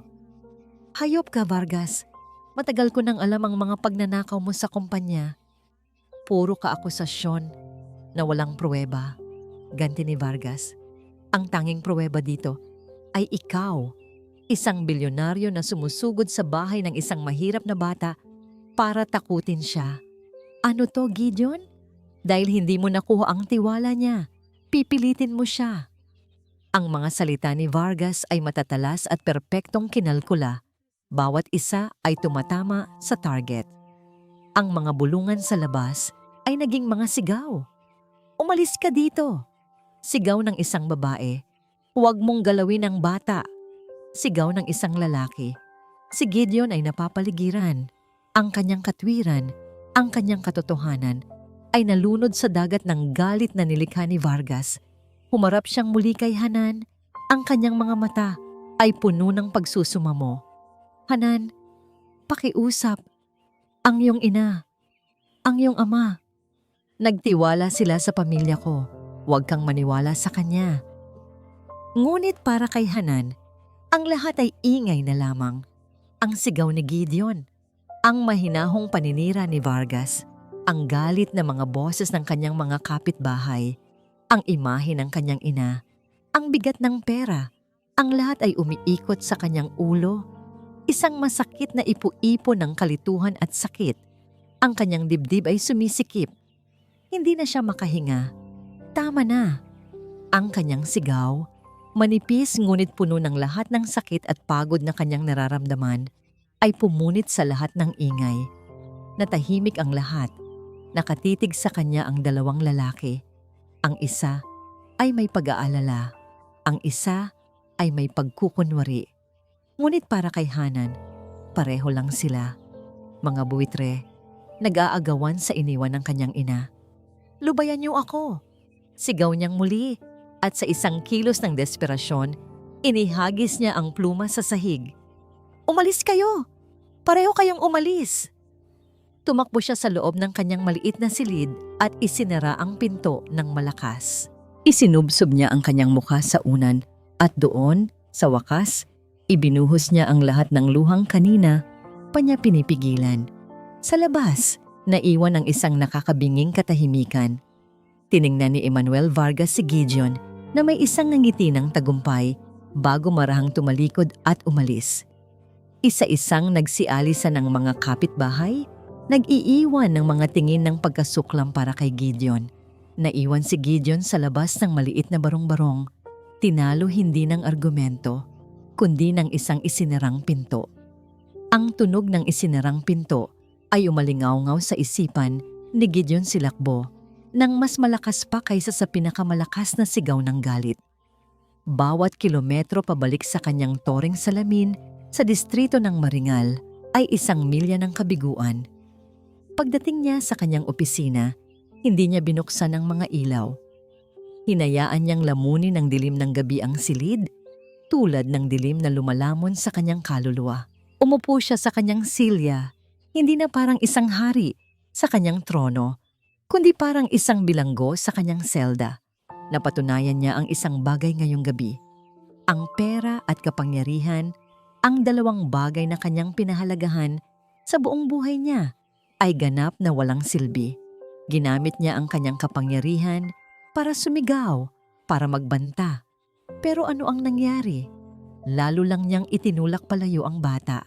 "Hayop ka, Vargas. Matagal ko nang alam ang mga pagnanakaw mo sa kumpanya. Puro kaakusasyon na walang pruweba," ganti ni Vargas. "Ang tanging pruweba dito ay ikaw, isang bilyonaryo na sumusugod sa bahay ng isang mahirap na bata para takutin siya. Ano to, Gideon? Dahil hindi mo nakuha ang tiwala niya, pipilitin mo siya." Ang mga salita ni Vargas ay matatalas at perpektong kinalkula. Bawat isa ay tumatama sa target. Ang mga bulungan sa labas ay naging mga sigaw. "Umalis ka dito!" Sigaw ng isang babae. "Huwag mong galawin ang bata!" Sigaw ng isang lalaki. Si Gideon ay napapaligiran. Ang kanyang katwiran, ang kanyang katotohanan ay nalunod sa dagat ng galit na nilikha ni Vargas. Humarap siyang muli kay Hanan. Ang kanyang mga mata ay puno ng pagsusumamo. "Hanan, pakiusap. Ang iyong ina, ang iyong ama. Nagtiwala sila sa pamilya ko. Huwag kang maniwala sa kanya." Ngunit para kay Hanan, ang lahat ay ingay na lamang. Ang sigaw ni Gideon, ang mahinahong paninira ni Vargas, ang galit na mga boses ng kanyang mga kapitbahay, ang imahe ng kanyang ina, ang bigat ng pera, ang lahat ay umiikot sa kanyang ulo. Isang masakit na ipu-ipo ng kalituhan at sakit. Ang kanyang dibdib ay sumisikip. Hindi na siya makahinga. Tama na. Ang kanyang sigaw, manipis ngunit puno ng lahat ng sakit at pagod na kanyang nararamdaman, ay pumunit sa lahat ng ingay. Natahimik ang lahat. Nakatitig sa kanya ang dalawang lalaki. Ang isa ay may pag-aalala. Ang isa ay may pagkukunwari. Ngunit para kay Hanan, pareho lang sila. Mga buwitre, nag-aagawan sa iniwan ng kanyang ina. "Lubayan niyo ako!" Sigaw niyang muli, at sa isang kilos ng desperasyon, inihagis niya ang pluma sa sahig. "Umalis kayo! Pareho kayong umalis!" Tumakbo siya sa loob ng kanyang maliit na silid at isinara ang pinto ng malakas. Isinubsob niya ang kanyang mukha sa unan at doon, sa wakas, ibinuhos niya ang lahat ng luhang kanina pa niya pinipigilan. Sa labas, naiwan ang isang nakakabinging katahimikan. Tiningnan ni Emmanuel Vargas si Gideon na may isang ngiti ng tagumpay bago marahang tumalikod at umalis. Isa-isang nagsialisan ng mga kapitbahay, nag-iiwan ng mga tingin ng pagkasuklam para kay Gideon. Naiwan si Gideon sa labas ng maliit na barong-barong, tinalo hindi ng argumento, kundi ng isang isinarang pinto. Ang tunog ng isinarang pinto ay umalingaw-ngaw sa isipan ni Gideon Silakbo nang mas malakas pa kaysa sa pinakamalakas na sigaw ng galit. Bawat kilometro pabalik sa kanyang toreng salamin sa distrito ng Maringal ay 1 milya ng kabiguan. Pagdating niya sa kanyang opisina, hindi niya binuksan ang mga ilaw. Hinayaan niyang lamunin ng dilim ng gabi ang silid, tulad ng dilim na lumalamon sa kanyang kaluluwa. Umupo siya sa kanyang silya, hindi na parang isang hari sa kanyang trono, kundi parang isang bilanggo sa kanyang selda. Napatunayan niya ang isang bagay ngayong gabi. Ang pera at kapangyarihan, ang 2 bagay na kanyang pinahalagahan sa buong buhay niya, ay ganap na walang silbi. Ginamit niya ang kanyang kapangyarihan para sumigaw, para magbanta. Pero ano ang nangyari? Lalo lang niyang itinulak palayo ang bata.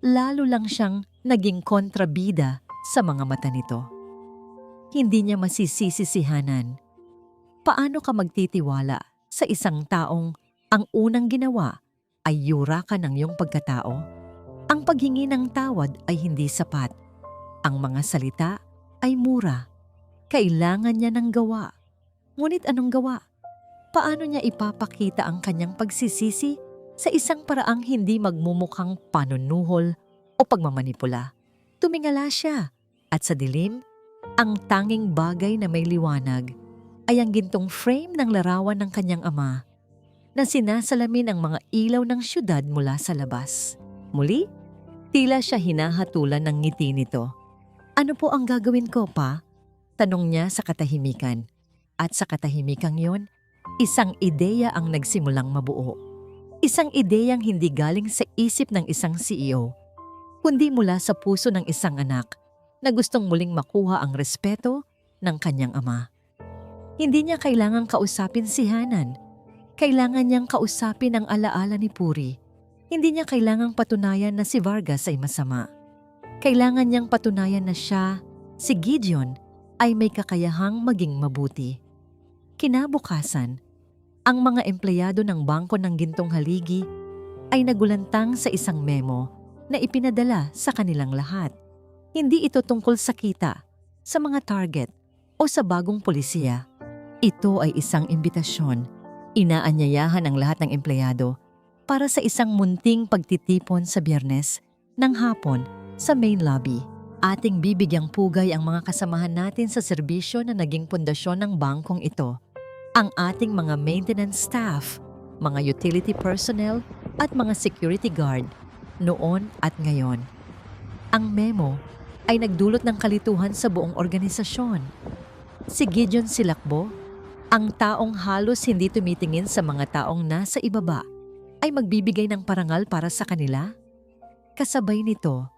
Lalo lang siyang naging kontrabida sa mga mata nito. Hindi niya masisisi si Hanan. Paano ka magtitiwala sa isang taong ang unang ginawa ay yurakan ng iyong pagkatao? Ang paghingi ng tawad ay hindi sapat. Ang mga salita ay mura. Kailangan niya ng gawa. Ngunit anong gawa? Paano niya ipapakita ang kanyang pagsisisi sa isang paraang hindi magmumukhang panunuhol o pagmamanipula? Tumingala siya at sa dilim, ang tanging bagay na may liwanag ay ang gintong frame ng larawan ng kanyang ama na sinasalamin ang mga ilaw ng syudad mula sa labas. Muli, tila siya hinahatulan ng ngiti nito. Ano po ang gagawin ko, pa? Tanong niya sa katahimikan. At sa katahimikang yon, isang ideya ang nagsimulang mabuo. Isang ideyang hindi galing sa isip ng isang CEO, kundi mula sa puso ng isang anak na gustong muling makuha ang respeto ng kanyang ama. Hindi niya kailangang kausapin si Hanan. Kailangan niyang kausapin ang alaala ni Puri. Hindi niya kailangang patunayan na si Vargas ay masama. Kailangan niyang patunayan na siya, si Gideon, ay may kakayahang maging mabuti. Kinabukasan, ang mga empleyado ng Bangko ng Gintong Haligi ay nagulantang sa isang memo na ipinadala sa kanilang lahat. Hindi ito tungkol sa kita, sa mga target o sa bagong polisiya. Ito ay isang imbitasyon. Inaanyayahan ang lahat ng empleyado para sa isang munting pagtitipon sa Biyernes ng hapon sa main lobby. Ating bibigyang pugay ang mga kasamahan natin sa serbisyo na naging pundasyon ng bangkong ito. Ang ating mga maintenance staff, mga utility personnel at mga security guard noon at ngayon. Ang memo ay nagdulot ng kalituhan sa buong organisasyon. Si Gideon Silakbo, ang taong halos hindi tumitingin sa mga taong nasa ibaba, ay magbibigay ng parangal para sa kanila? Kasabay nito,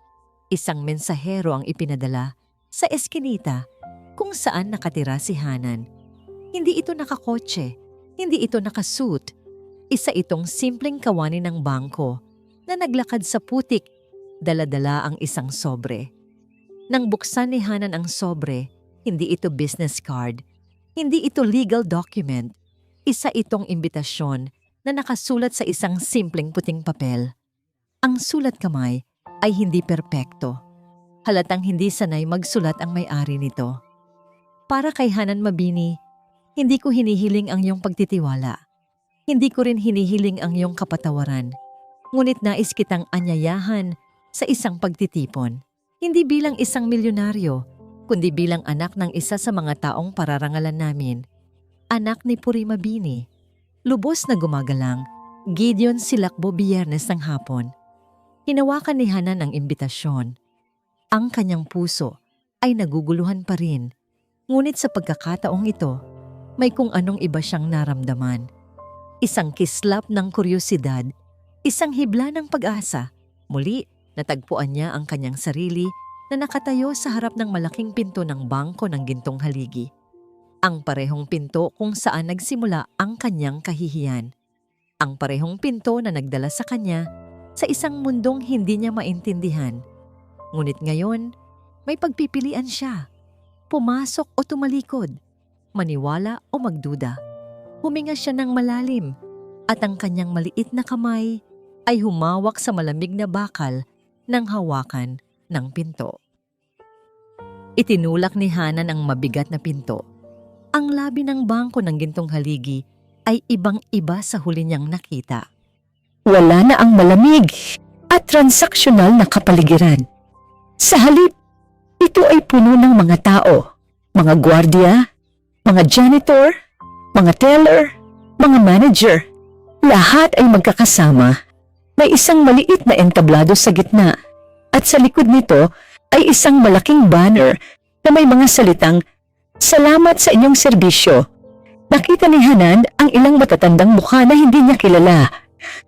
isang mensahero ang ipinadala sa eskinita kung saan nakatira si Hanan. Hindi ito nakakotse, hindi ito nakasuit. Isa itong simpleng kawani ng bangko na naglakad sa putik, dala-dala ang isang sobre. Nang buksan ni Hanan ang sobre, hindi ito business card, hindi ito legal document. Isa itong imbitasyon na nakasulat sa isang simpleng puting papel. Ang sulat kamay ay hindi perpekto. Halatang hindi sanay magsulat ang may-ari nito. Para kay Hanan Mabini, hindi ko hinihiling ang iyong pagtitiwala. Hindi ko rin hinihiling ang iyong kapatawaran. Ngunit nais kitang anyayahan sa isang pagtitipon. Hindi bilang isang milyonaryo, kundi bilang anak ng isa sa mga taong pararangalan namin. Anak ni Puri Mabini. Lubos na gumagalang, Gideon Silakbo Biyernes ng hapon. Hinawakan ni Hanan ang imbitasyon. Ang kanyang puso ay naguguluhan pa rin. Ngunit sa pagkakataong ito, may kung anong iba siyang naramdaman. Isang kislap ng kuryosidad, isang hibla ng pag-asa. Muli, natagpuan niya ang kanyang sarili na nakatayo sa harap ng malaking pinto ng Bangko ng Gintong Haligi. Ang parehong pinto kung saan nagsimula ang kanyang kahihiyan. Ang parehong pinto na nagdala sa kanya sa isang mundong hindi niya maintindihan. Ngunit ngayon, may pagpipilian siya. Pumasok o tumalikod, maniwala o magduda. Huminga siya ng malalim at ang kanyang maliit na kamay ay humawak sa malamig na bakal ng hawakan ng pinto. Itinulak ni Hanan ang mabigat na pinto. Ang labi ng Bangko ng Gintong Haligi ay ibang-iba sa huli niyang nakita. Wala na ang malamig at transaksyonal na kapaligiran. Sa halip, ito ay puno ng mga tao, mga gwardiya, mga janitor, mga teller, mga manager. Lahat ay magkakasama. May isang maliit na entablado sa gitna at sa likod nito ay isang malaking banner na may mga salitang, "Salamat sa inyong serbisyo." Nakita ni Hanan ang ilang matatandang mukha na hindi niya kilala.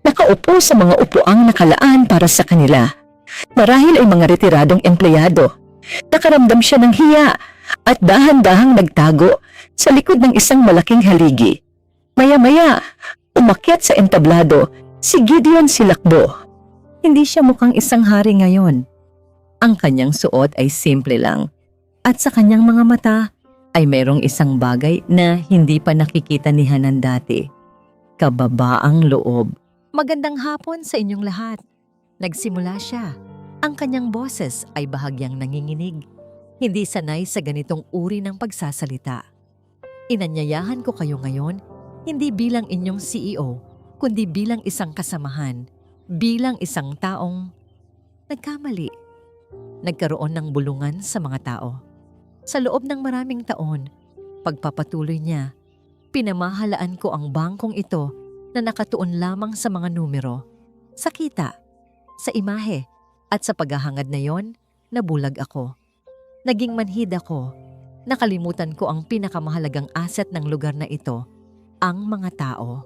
Nakaupo sa mga upuang nakalaan para sa kanila. Marahil ay mga retiradong empleyado. Nakaramdam siya ng hiya at dahan-dahang nagtago sa likod ng isang malaking haligi. Maya-maya, umakyat sa entablado si Gideon Silakbo. Hindi siya mukhang isang hari ngayon. Ang kanyang suot ay simple lang. At sa kanyang mga mata ay mayroong isang bagay na hindi pa nakikita ni Hanan dati. Kababaang loob. Magandang hapon sa inyong lahat. Nagsimula siya. Ang kanyang boses ay bahagyang nanginginig. Hindi sanay sa ganitong uri ng pagsasalita. Inanyayahan ko kayo ngayon, hindi bilang inyong CEO, kundi bilang isang kasamahan, bilang isang taong nagkamali. Nagkaroon ng bulungan sa mga tao. Sa loob ng maraming taon, pagpapatuloy niya, pinamahalaan ko ang bangkong ito na nakatuon lamang sa mga numero, sa kita, sa imahe, at sa paghahangad na yon, nabulag ako. Naging manhid ako. Nakalimutan ko ang pinakamahalagang asset ng lugar na ito, ang mga tao.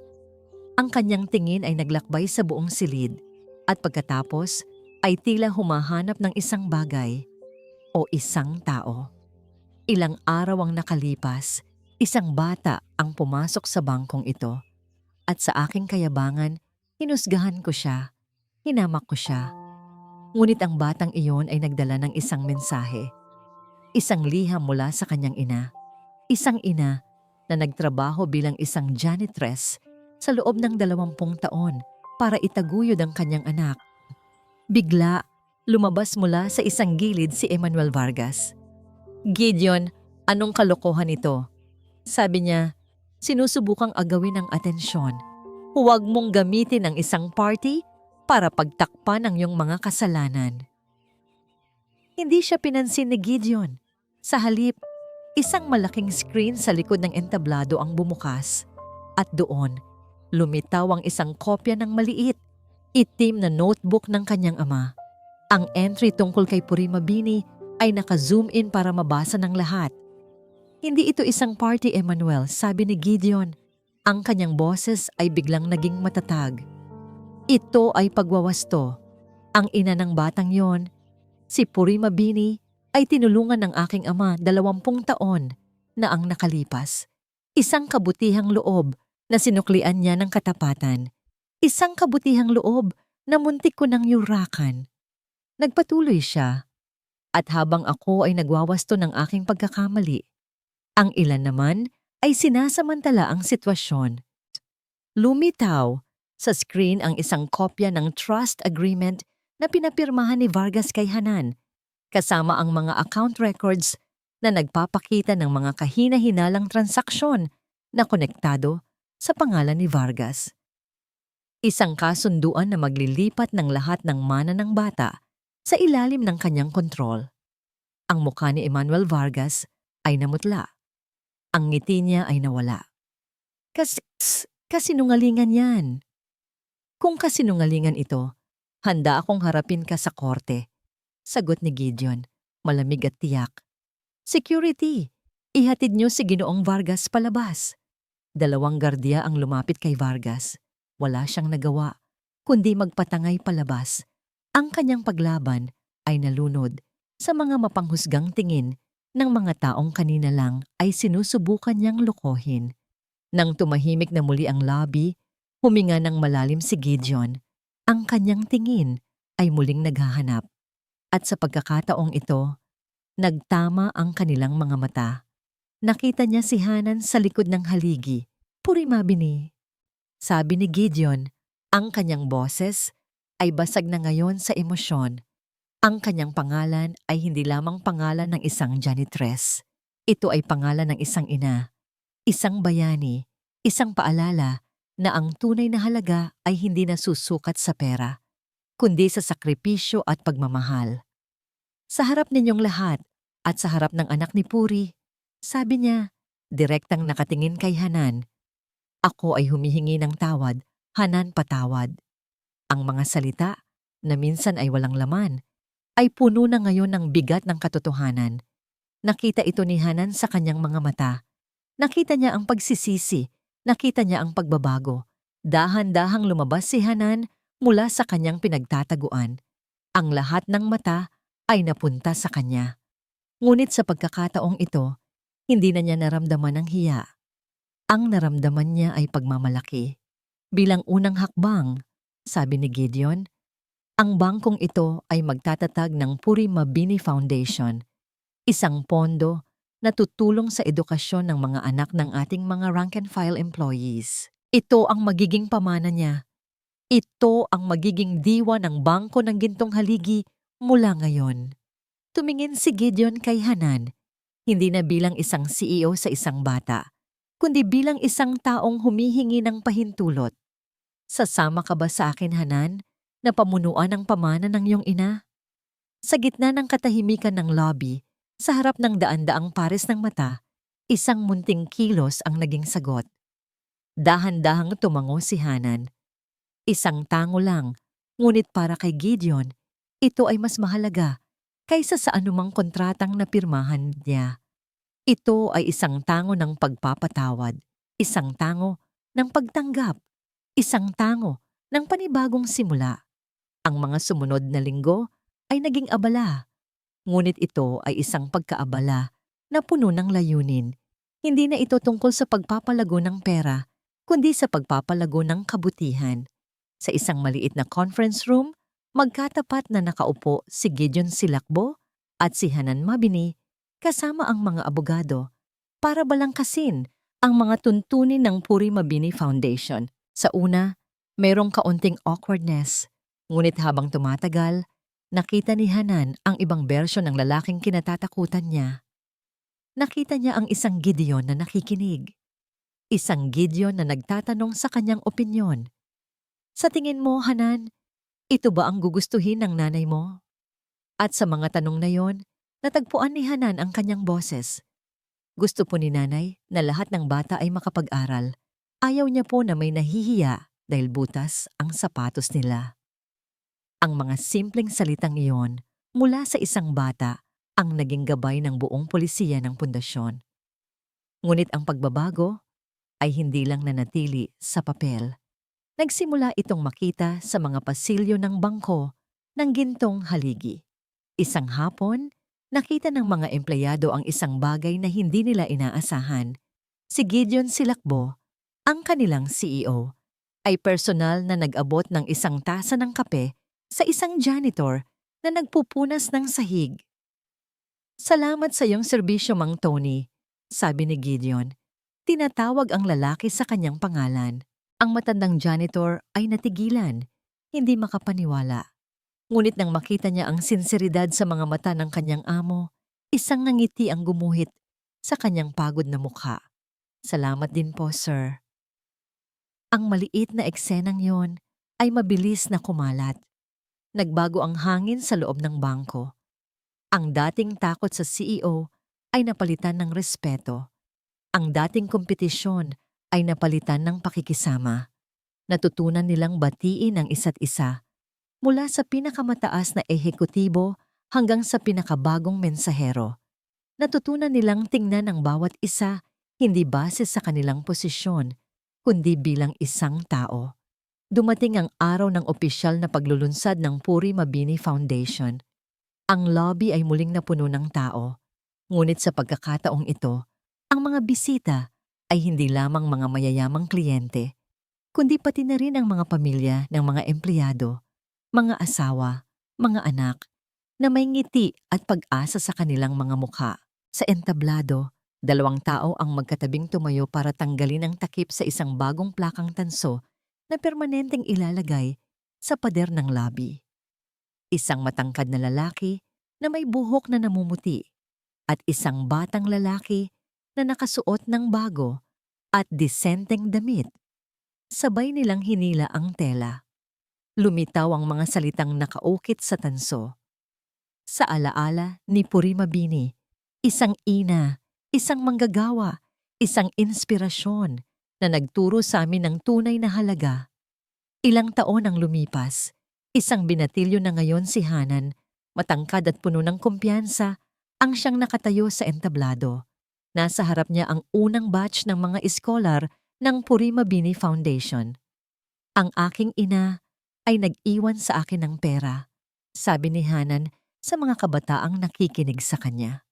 Ang kanyang tingin ay naglakbay sa buong silid at pagkatapos ay tila humahanap ng isang bagay o isang tao. Ilang araw ang nakalipas, isang bata ang pumasok sa bangkong ito at sa aking kayabangan, hinusgahan ko siya, hinamak ko siya. Ngunit ang batang iyon ay nagdala ng isang mensahe. Isang liham mula sa kanyang ina. Isang ina na nagtrabaho bilang isang janitress sa loob ng 20 taon para itaguyod ang kanyang anak. Bigla, lumabas mula sa isang gilid si Emmanuel Vargas. "Gideon, anong kalokohan ito?" Sabi niya, "Sinusubukang agawin ang atensyon. Huwag mong gamitin ang isang party para pagtakpan ang iyong mga kasalanan." Hindi siya pinansin ni Gideon. Sa halip, isang malaking screen sa likod ng entablado ang bumukas. At doon, lumitaw ang isang kopya ng maliit, itim na notebook ng kanyang ama. Ang entry tungkol kay Puri Mabini ay naka-zoom in para mabasa ng lahat. "Hindi ito isang party, Emmanuel," sabi ni Gideon. Ang kanyang boses ay biglang naging matatag. "Ito ay pagwawasto. Ang ina ng batang yon, si Puri Mabini, ay tinulungan ng aking ama 20 taon na ang nakalipas. Isang kabutihang loob na sinuklian niya ng katapatan. Isang kabutihang loob na muntik ko ng yurakan." Nagpatuloy siya. At habang ako ay nagwawasto ng aking pagkakamali, ang ilan naman ay sinasamantala ang sitwasyon. Lumitaw sa screen ang isang kopya ng trust agreement na pinapirmahan ni Vargas kay Hanan, kasama ang mga account records na nagpapakita ng mga kahina-hinalang transaksyon na konektado sa pangalan ni Vargas. Isang kasunduan na maglilipat ng lahat ng mana ng bata sa ilalim ng kanyang kontrol. Ang mukha ni Emmanuel Vargas ay namutla. Ang ngiti niya ay nawala. Kasinungalingan yan. Kung kasinungalingan ito, handa akong harapin ka sa korte. Sagot ni Gideon, malamig at tiyak. "Security, ihatid niyo si Ginoong Vargas palabas." 2 gardiya ang lumapit kay Vargas. Wala siyang nagawa, kundi magpatangay palabas. Ang kanyang paglaban ay nalunod sa mga mapanghusgang tingin ng mga taong kanina lang ay sinusubukan niyang lokohin. Nang tumahimik na muli ang lobby, huminga ng malalim si Gideon. Ang kanyang tingin ay muling naghahanap. At sa pagkakataong ito, nagtama ang kanilang mga mata. Nakita niya si Hanan sa likod ng haligi. "Puri Mabini," sabi ni Gideon. Ang kanyang boses ay basag na ngayon sa emosyon. Ang kanyang pangalan ay hindi lamang pangalan ng isang janitress. Ito ay pangalan ng isang ina, isang bayani, isang paalala na ang tunay na halaga ay hindi nasusukat sa pera, kundi sa sakripisyo at pagmamahal. "Sa harap ninyong lahat at sa harap ng anak ni Puri," sabi niya, direktang nakatingin kay Hanan. "Ako ay humihingi ng tawad, Hanan, patawad." Ang mga salita, na minsan ay walang laman, ay puno na ngayon ng bigat ng katotohanan. Nakita ito ni Hanan sa kanyang mga mata. Nakita niya ang pagsisisi, nakita niya ang pagbabago. Dahan-dahang lumabas si Hanan mula sa kanyang pinagtataguan. Ang lahat ng mata ay napunta sa kanya. Ngunit sa pagkakataong ito, hindi na niya naramdaman ang hiya. Ang naramdaman niya ay pagmamalaki. Bilang unang hakbang, sabi ni Gideon, ang bangkong ito ay magtatatag ng Puri Mabini Foundation, isang pondo na tutulong sa edukasyon ng mga anak ng ating mga rank and file employees. Ito ang magiging pamana niya. Ito ang magiging diwa ng bangko ng Gintong Haligi mula ngayon. Tumingin si Gideon kay Hanan, hindi na bilang isang CEO sa isang bata, kundi bilang isang taong humihingi ng pahintulot. Sasama ka ba sa akin, Hanan, na pamunuan ang pamana ng iyong ina? Sa gitna ng katahimikan ng lobby, sa harap ng daan-daang pares ng mata, isang munting kilos ang naging sagot. Dahan-dahang tumango si Hanan. Isang tango lang, ngunit para kay Gideon, ito ay mas mahalaga kaysa sa anumang kontratang napirmahan niya. Ito ay isang tango ng pagpapatawad, isang tango ng pagtanggap, isang tango ng panibagong simula. Ang mga sumunod na linggo ay naging abala, ngunit ito ay isang pagkaabala na puno ng layunin. Hindi na ito tungkol sa pagpapalago ng pera, kundi sa pagpapalago ng kabutihan. Sa isang maliit na conference room, magkatapat na nakaupo si Gideon Silakbo at si Hanan Mabini kasama ang mga abogado para balangkasin ang mga tuntunin ng Puri Mabini Foundation. Sa una, mayroong kaunting awkwardness, ngunit habang tumatagal, nakita ni Hanan ang ibang bersyon ng lalaking kinatatakutan niya. Nakita niya ang isang Gideon na nakikinig. Isang Gideon na nagtatanong sa kanyang opinyon. Sa tingin mo, Hanan, ito ba ang gugustuhin ng nanay mo? At sa mga tanong na yon, natagpuan ni Hanan ang kanyang boses. Gusto po ni nanay na lahat ng bata ay makapag-aral. Ayaw niya po na may nahihiya dahil butas ang sapatos nila. Ang mga simpleng salitang iyon mula sa isang bata ang naging gabay ng buong polisiya ng pundasyon. Ngunit ang pagbabago ay hindi lang nanatili sa papel. Nagsimula itong makita sa mga pasilyo ng bangko ng Gintong Haligi. Isang hapon, nakita ng mga empleyado ang isang bagay na hindi nila inaasahan. Si Gideon Silakbo, ang kanilang CEO, ay personal na nag-abot ng isang tasa ng kape sa isang janitor na nagpupunas ng sahig. "Salamat sa iyong serbisyo, Mang Tony," sabi ni Gideon. Tinatawag ang lalaki sa kanyang pangalan. Ang matandang janitor ay natigilan, hindi makapaniwala. Ngunit nang makita niya ang sinseridad sa mga mata ng kanyang amo, isang ngiti ang gumuhit sa kanyang pagod na mukha. "Salamat din po, sir." Ang maliit na eksenang yon ay mabilis na kumalat. Nagbago ang hangin sa loob ng bangko. Ang dating takot sa CEO ay napalitan ng respeto. Ang dating kompetisyon ay napalitan ng pakikisama. Natutunan nilang batiin ang isa't isa, mula sa pinakamataas na ehekutibo hanggang sa pinakabagong mensahero. Natutunan nilang tingnan ang bawat isa hindi base sa kanilang posisyon, kundi bilang isang tao. Dumating ang araw ng opisyal na paglulunsad ng Puri Mabini Foundation. Ang lobby ay muling napuno ng tao. Ngunit sa pagkakataong ito, ang mga bisita ay hindi lamang mga mayayamang kliyente, kundi pati na rin ang mga pamilya ng mga empleyado, mga asawa, mga anak, na may ngiti at pag-asa sa kanilang mga mukha. Sa entablado, 2 tao ang magkatabing tumayo para tanggalin ang takip sa isang bagong plakang tanso na permanenteng ilalagay sa pader ng lobby. Isang matangkad na lalaki na may buhok na namumuti at isang batang lalaki na nakasuot ng bago at disenteng damit. Sabay nilang hinila ang tela. Lumitaw ang mga salitang nakaukit sa tanso. Sa alaala ni Puri Mabini, isang ina, isang manggagawa, isang inspirasyon na nagturo sa amin ng tunay na halaga. Ilang taon ang lumipas, isang binatilyo na ngayon si Hanan, matangkad at puno ng kumpiyansa, ang siyang nakatayo sa entablado. Nasa harap niya ang unang batch ng mga iskolar ng Puri Mabini Foundation. "Ang aking ina ay nag-iwan sa akin ng pera," sabi ni Hanan sa mga kabataang nakikinig sa kanya.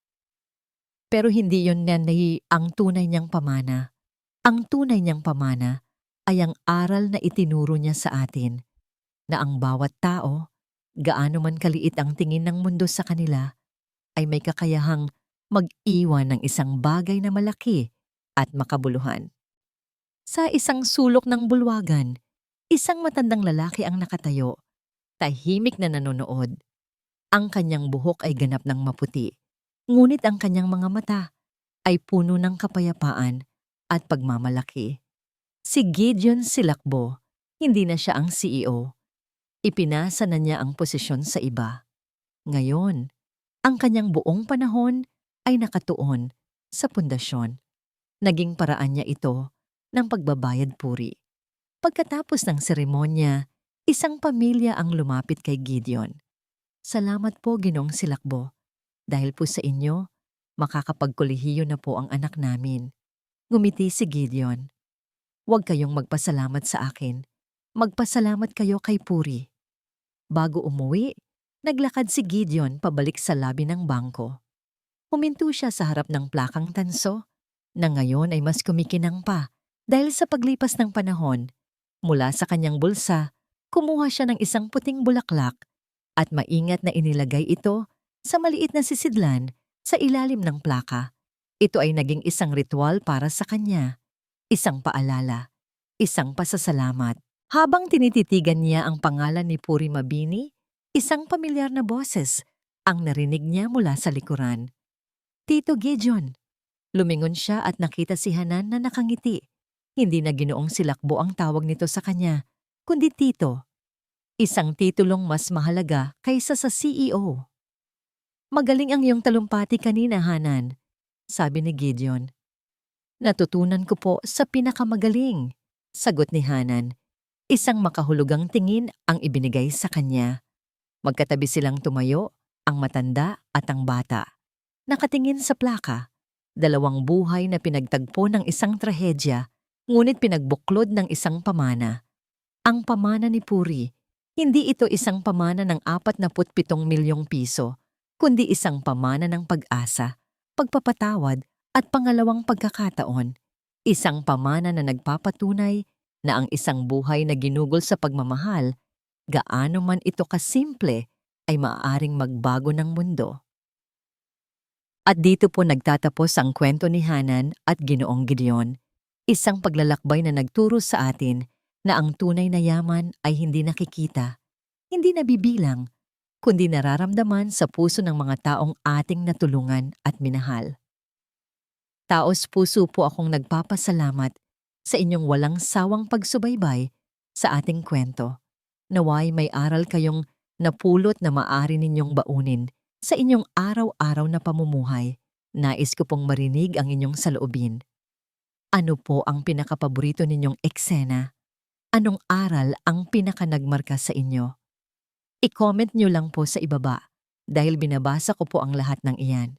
Pero hindi yon nanay ang tunay niyang pamana. Ang tunay niyang pamana ay ang aral na itinuro niya sa atin, na ang bawat tao, gaano man kaliit ang tingin ng mundo sa kanila, ay may kakayahang mag-iwan ng isang bagay na malaki at makabuluhan. Sa isang sulok ng bulwagan, Isang matandang lalaki ang nakatayo, tahimik na nanonood. Ang kanyang buhok ay ganap ng maputi, ngunit ang kanyang mga mata ay puno ng kapayapaan at pagmamalaki. Si Gideon Silakbo, hindi na siya ang CEO. Ipinasa na niya ang posisyon sa iba. Ngayon, ang kanyang buong panahon ay nakatuon sa pundasyon. Naging paraan niya ito ng pagbabayad puri. Pagkatapos ng seremonya, isang pamilya ang lumapit kay Gideon. Salamat po, Ginoong Silakbo. Dahil po sa inyo, makakapagkolehiyo na po ang anak namin. Ngumiti si Gideon. Huwag kayong magpasalamat sa akin. Magpasalamat kayo kay Puri. Bago umuwi, naglakad si Gideon pabalik sa labi ng bangko. Huminto siya sa harap ng plakang tanso, na ngayon ay mas kumikinang pa dahil sa paglipas ng panahon. Mula sa kanyang bulsa, kumuha siya ng isang puting bulaklak at maingat na inilagay ito sa maliit na sisidlan sa ilalim ng plaka. Ito ay naging isang ritual para sa kanya, isang paalala, isang pasasalamat. Habang tinititigan niya ang pangalan ni Puri Mabini, isang pamilyar na boses ang narinig niya mula sa likuran. Tito Gideon. Lumingon siya at nakita si Hanan na nakangiti. Hindi na Ginoong Silakbo ang tawag nito sa kanya, kundi Tito. Isang titulong mas mahalaga kaysa sa CEO. Magaling ang iyong talumpati kanina, Hanan, sabi ni Gideon. Natutunan ko po sa pinakamagaling, sagot ni Hanan. Isang makahulugang tingin ang ibinigay sa kanya. Magkatabi silang tumayo, ang matanda at ang bata. Nakatingin sa plaka, dalawang buhay na pinagtagpo ng isang trahedya, ngunit pinagbuklod ng isang pamana. Ang pamana ni Puri, hindi ito isang pamana ng 47 milyong piso, kundi isang pamana ng pag-asa, pagpapatawad at pangalawang pagkakataon. Isang pamana na nagpapatunay na ang isang buhay na ginugol sa pagmamahal, gaano man ito kasimple, ay maaaring magbago ng mundo. At dito po nagtatapos ang kwento ni Hanan at Ginoong Gideon, isang paglalakbay na nagturo sa atin na ang tunay na yaman ay hindi nakikita, hindi nabibilang, kundi nararamdaman sa puso ng mga taong ating natulungan at minahal. Taos puso po akong nagpapasalamat sa inyong walang sawang pagsubaybay sa ating kwento. Naway may aral kayong napulot na maaari ninyong baunin sa inyong araw-araw na pamumuhay. Nais ko pong marinig ang inyong saloobin. Ano po ang pinakapaborito ninyong eksena? Anong aral ang pinakanagmarka sa inyo? I-comment nyo lang po sa ibaba dahil binabasa ko po ang lahat ng iyan.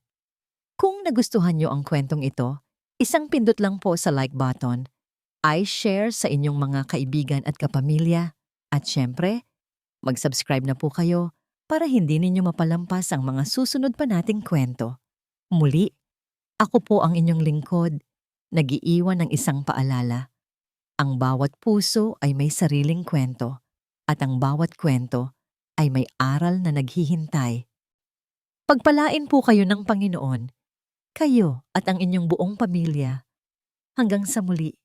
Kung nagustuhan nyo ang kwentong ito, isang pindot lang po sa like button. I-share sa inyong mga kaibigan at kapamilya. At syempre, mag-subscribe na po kayo para hindi ninyo mapalampas ang mga susunod pa nating kwento. Muli, ako po ang inyong lingkod, nag-iiwan ng isang paalala. Ang bawat puso ay may sariling kwento, at ang bawat kwento ay may aral na naghihintay. Pagpalain po kayo ng Panginoon, kayo at ang inyong buong pamilya. Hanggang sa muli.